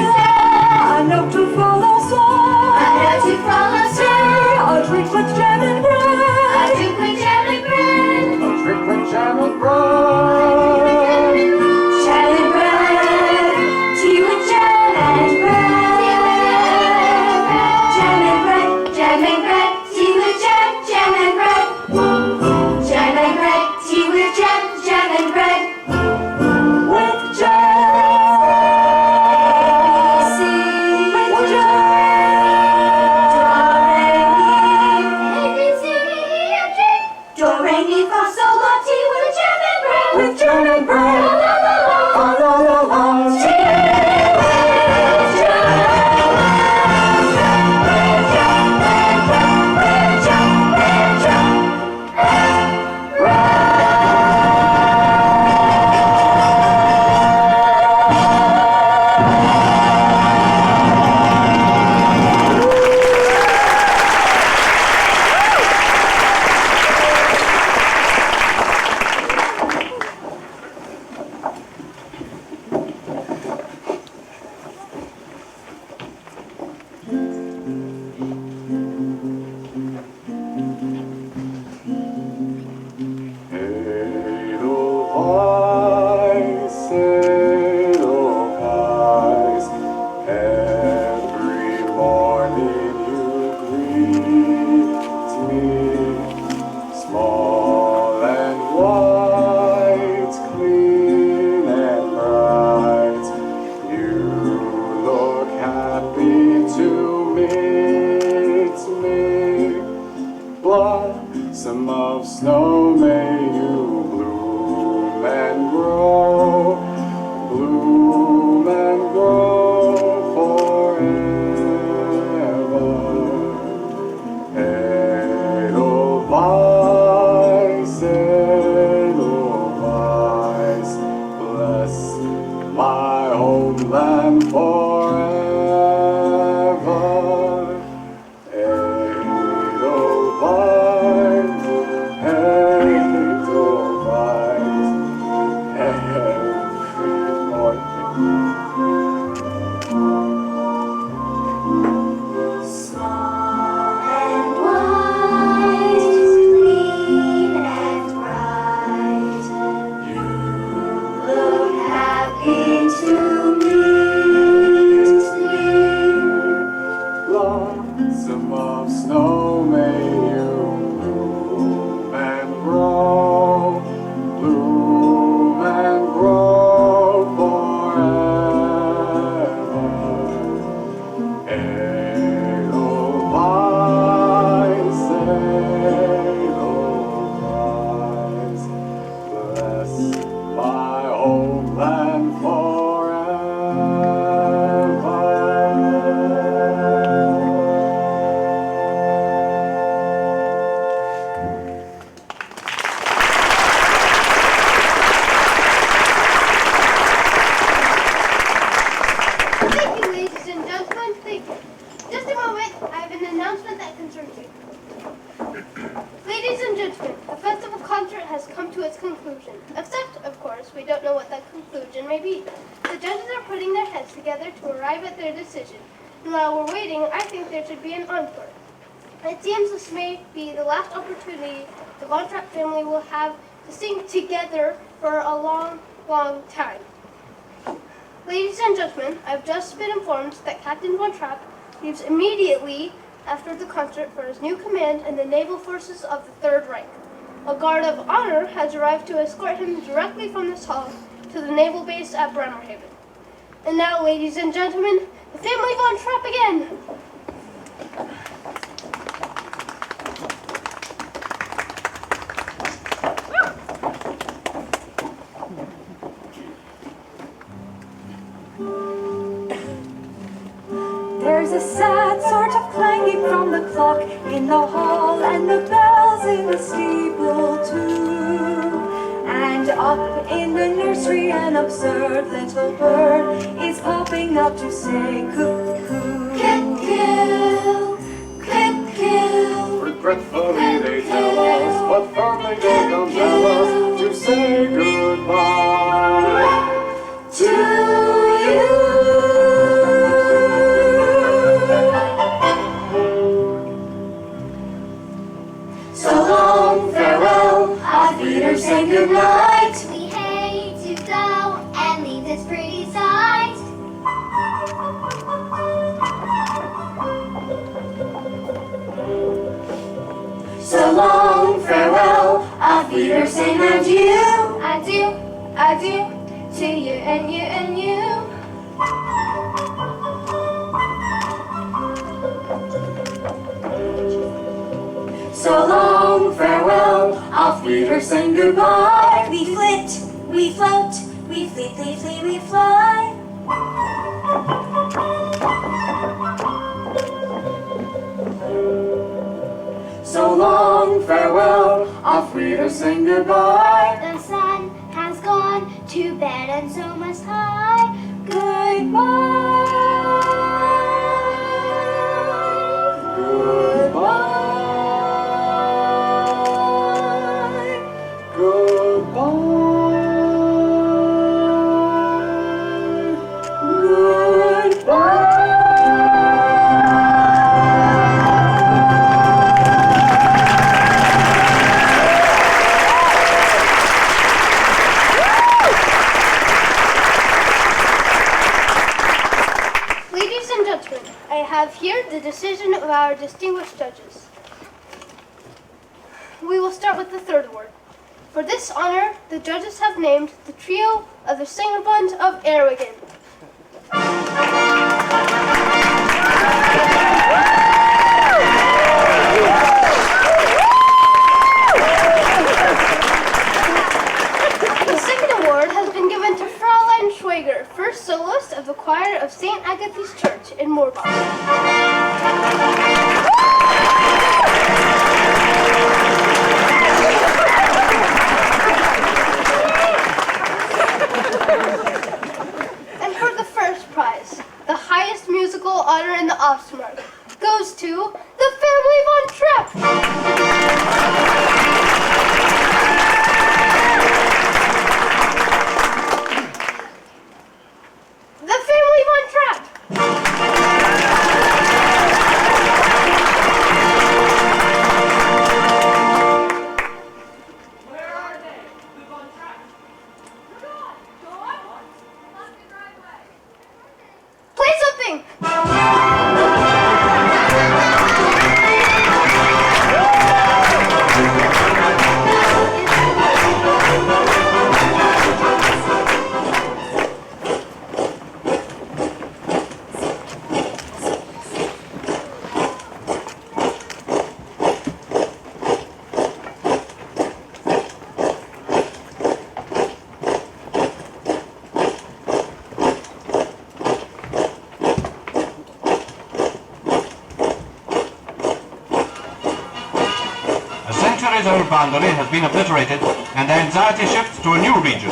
has come to its conclusion. Except, of course, we don't know what that conclusion may be. The judges are putting their heads together to arrive at their decision. And while we're waiting, I think there should be an encore. It seems this may be the last opportunity the Von Trapp family will have to sing together for a long, long time. Ladies and gentlemen, I've just been informed that Captain Von Trapp leaves immediately after the concert for his new command in the naval forces of the Third Reich. A guard of honor has arrived to escort him directly from this hall to the naval base at Bremerhaven. And now, ladies and gentlemen, the family Von Trapp again. There's a sad sort of clanging from the clock in the hall, and the bells in the steeple too. And up in the nursery an absurd little bird is popping up to say cuckoo. Cuckoo, cuckoo. Regretfully they tell us, but firmly they don't tell us to say goodbye to you. So long, farewell, auf Wiedersehen, good night. We hate to go and leave this pretty sight. So long, farewell, auf Wiedersehen, adieu. Adieu, adieu, to you and you and you. So long, farewell, auf Wiedersehen, goodbye. We flit, we float, we flee, flee, flee, we fly. So long, farewell, auf Wiedersehen, goodbye. The sun has gone to bed and so must I. Goodbye. Goodbye. Ladies and gentlemen, I have here the decision of our distinguished judges. We will start with the third award. For this honor, the judges have named the trio of the Singerbund of Erlangen. The second award has been given to Fräulein Schwager, first soloist of the choir of St. Agatha's Church in Moorbach. And for the first prize, the highest musical honor in the Ostmark, goes to the family Von Trapp. The family Von Trapp. Where are they? The Von Trapp. Play something. A centuries-old boundary has been obliterated and their anxiety shifts to a new region.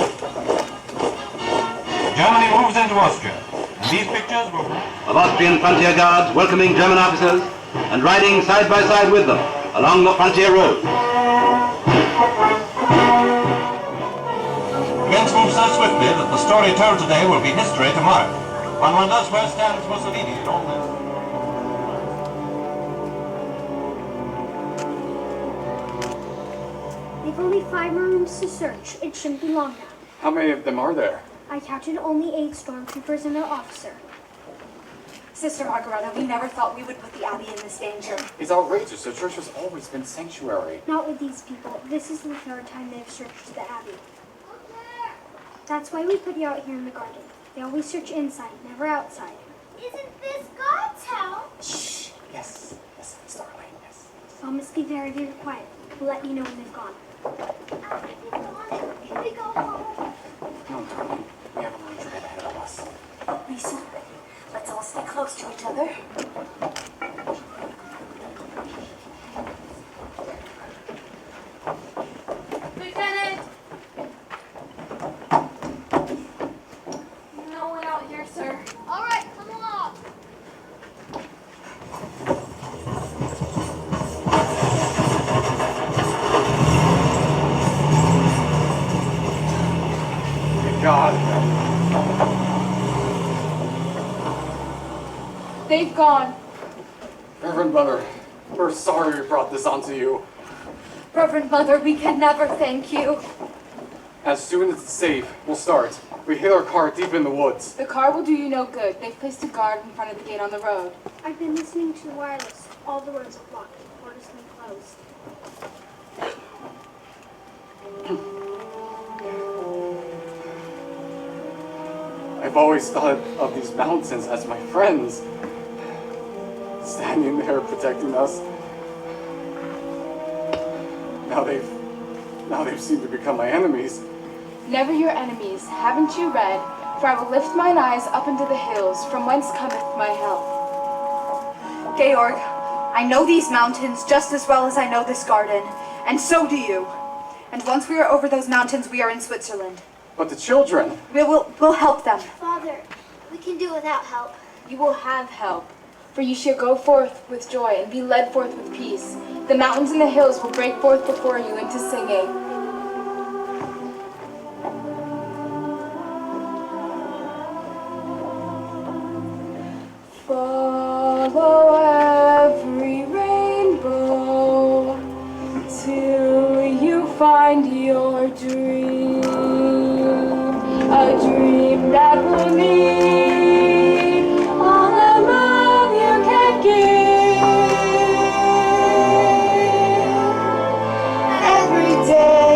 Germany moves into Austria, and these pictures will... Of Austrian frontier guards welcoming German officers and riding side by side with them along the frontier road. Events move so swiftly that the story told today will be history tomorrow. When one does, where stands Mussolini in all this? They've only 5 more rooms to search. It shouldn't be long now. How many of them are there? I counted only 8 stormtroopers and their officer. Sister Margareta, we never thought we would put the Abbey in this danger. It's outrageous. The church has always been sanctuary. Not with these people. This is the 3rd time they've searched the Abbey. That's why we put you out here in the garden. They always search inside, never outside. Isn't this God's house? Shh. Yes, darling, yes. Y'all must be very, very quiet. We'll let you know when they've gone. Can we go home? No, darling. We have a long trip ahead of us. Lisa, let's all stay close to each other. Lieutenant! No one out here, sir. All right, come along. Thank God. They've gone. Reverend Mother, we're sorry we brought this onto you. Reverend Mother, we can never thank you. As soon as it's safe, we'll start. We hid our car deep in the woods. The car will do you no good. They've placed a guard in front of the gate on the road. I've been listening to the wireless. All the roads are blocked. Borders been closed. I've always thought of these mountains as my friends. Standing there protecting us. Now they've seemed to become my enemies. Never your enemies, haven't you read? For I will lift mine eyes up into the hills, from whence cometh my help. Georg, I know these mountains just as well as I know this garden, and so do you. And once we are over those mountains, we are in Switzerland. But the children! We'll help them. Father, we can do without help. You will have help, for you shall go forth with joy and be led forth with peace. The mountains and the hills will break forth before you into singing. Follow every rainbow till you find your dream, a dream that will need all the love you can give. Every day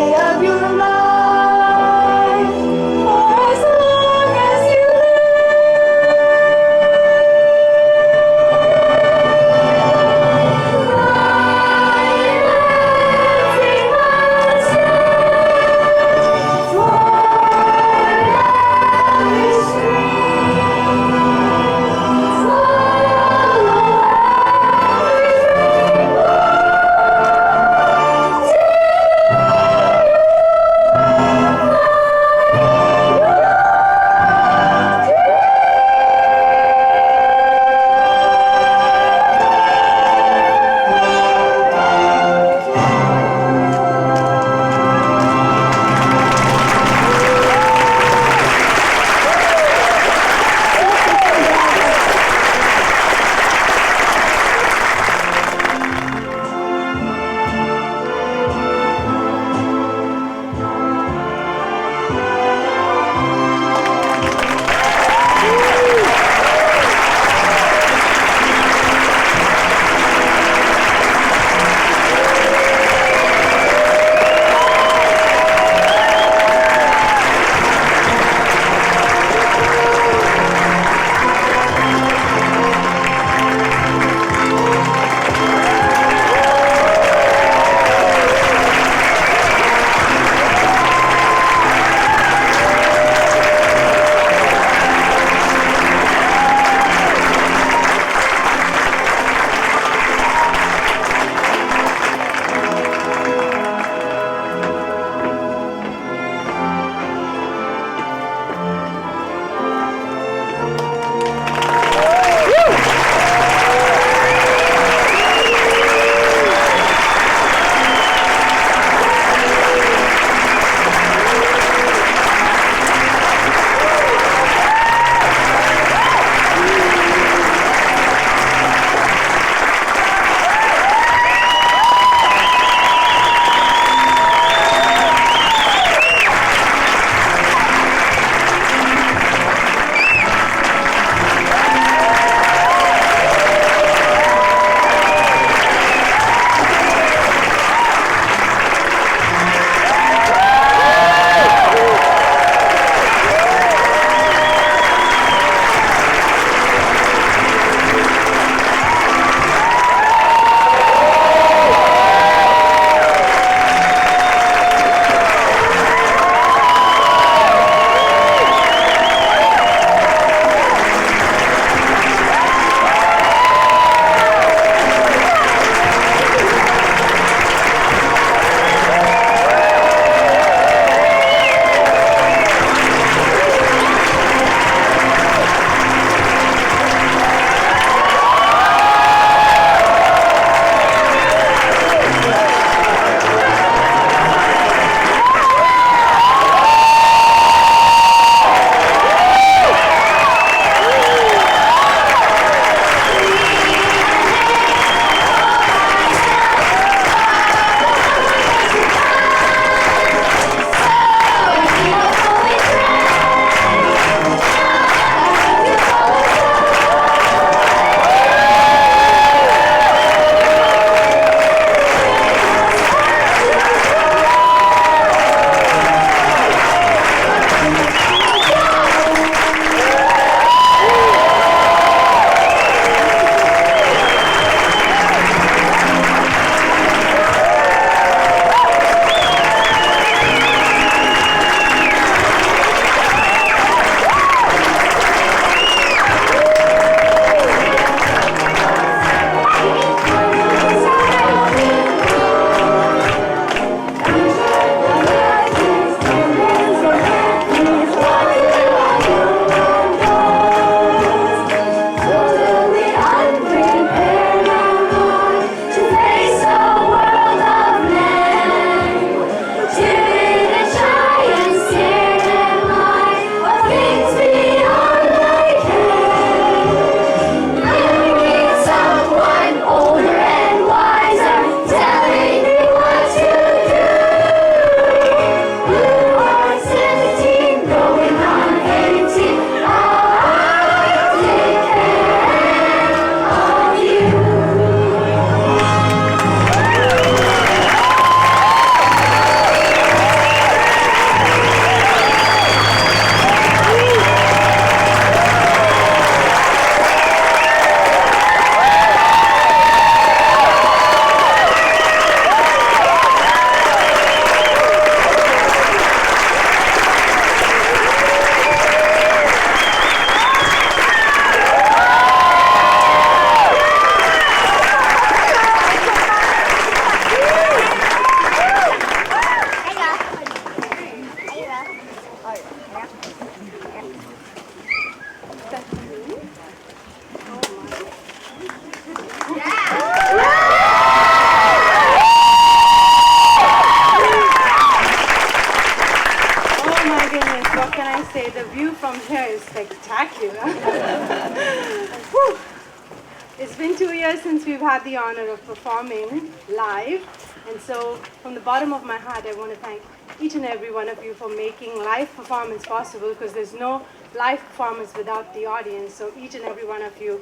been 2 years since we've had the honor of performing live. And so from the bottom of my heart, I want to thank each and every one of you for making live performance possible, because there's no live performance without the audience. So each and every one of you,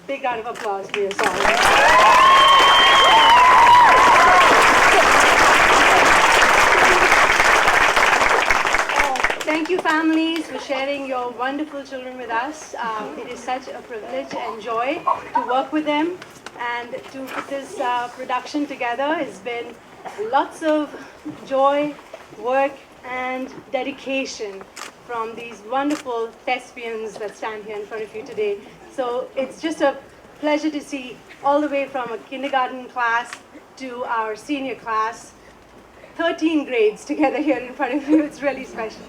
big round of applause for your song. Thank you, families, for sharing your wonderful children with us. It is such a privilege and joy to work with them, and to put this production together has been lots of joy, work, and dedication from these wonderful thespians that stand here in front of you today. So it's just a pleasure to see all the way from a kindergarten class to our senior class, 13 grades together here in front of you. It's really special.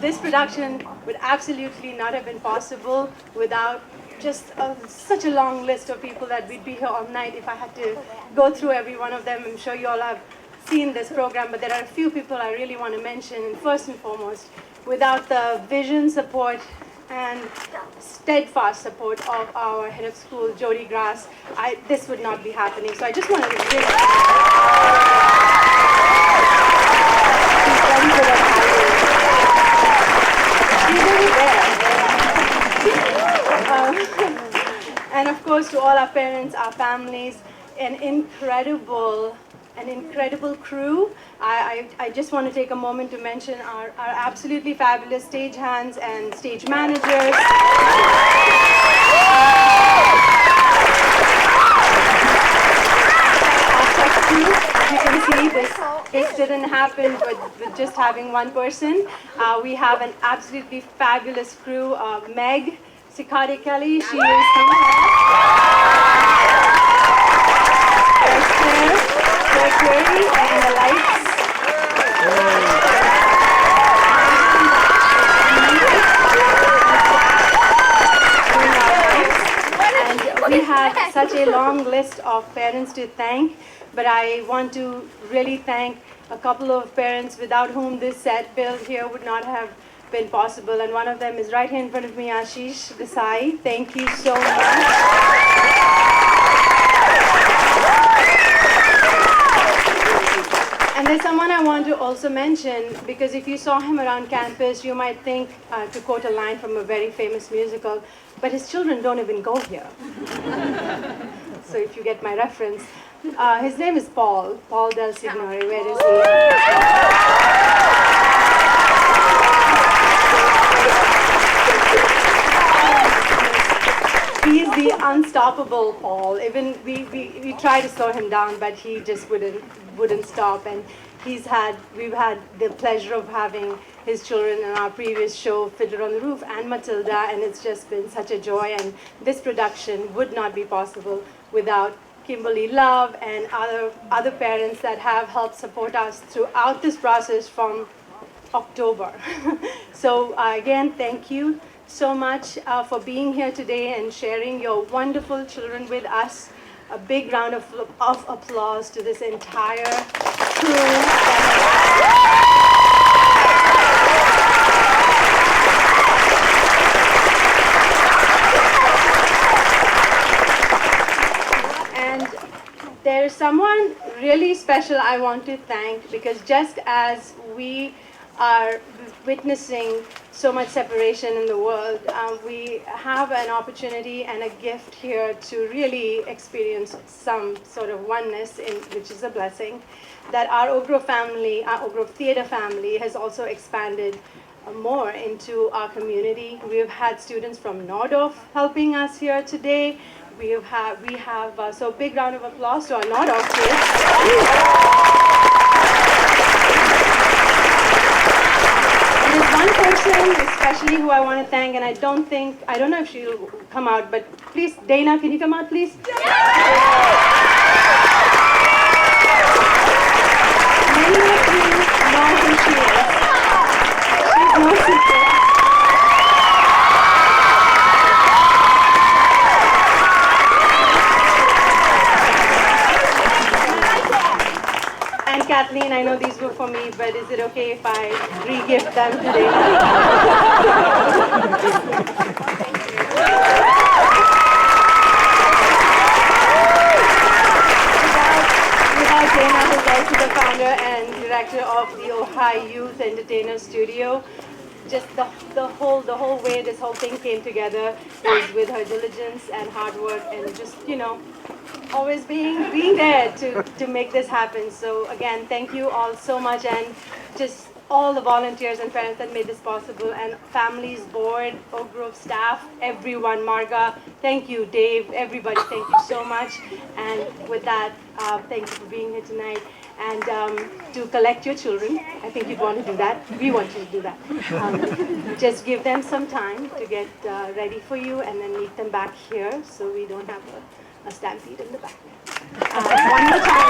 This production would absolutely not have been possible without just such a long list of people that we'd be here all night if I had to go through every one of them. I'm sure you all have seen this program, but there are a few people I really want to mention. And first and foremost, without the vision, support, and steadfast support of our head of school, Jody Grass, this would not be happening. So I just wanted to really and of course, to all our parents, our families, an incredible crew. I just want to take a moment to mention our absolutely fabulous stage hands and stage managers. You can see this didn't happen with just having one person. We have an absolutely fabulous crew. Meg Sikari Kelly, she is and the lights. And we have such a long list of parents to thank, but I want to really thank a couple of parents without whom this set build here would not have been possible. And one of them is right here in front of me, Ashish Desai. Thank you so much. And there's someone I want to also mention, because if you saw him around campus, you might think, to quote a line from a very famous musical, but his children don't even go here. So if you get my reference. His name is Paul Del Signore. Where is he? He's the unstoppable Paul. Even we try to slow him down, but he just wouldn't stop. And we've had the pleasure of having his children in our previous show, Fiddler on the Roof and Matilda, and it's just been such a joy. And this production would not be possible without Kimberly Love and other parents that have helped support us throughout this process from October. So again, thank you so much for being here today and sharing your wonderful children with us. A big round of applause to this entire crew. There's someone really special I want to thank, because just as we are witnessing so much separation in the world, we have an opportunity and a gift here to really experience some sort of oneness, which is a blessing, that our Oak Grove family, our Oak Grove Theatre family, has also expanded more into our community. We've had students from Nordorf helping us here today. We have so big round of applause to our Nordorf kids. And there's one person especially who I want to thank, and I don't know if she'll come out, but please, Dana, can you come out, please? Many of you know who she is. She's no secret. Kathleen, I know these were for me, but is it okay if I re-gift them today? director of the Ojai Youth Entertainer Studio. Just the whole way this whole thing came together is with her diligence and hard work and just, always being there to make this happen. So again, thank you all so much, and just all the volunteers and parents that made this possible, and families, board, Oak Grove staff, everyone, Marga, thank you, Dave, everybody, thank you so much. And with that, thank you for being here tonight. And to collect your children, I think you'd want to do that. We want you to do that. Just give them some time to get ready for you, and then meet them back here so we don't have a stampede in the back. One more time.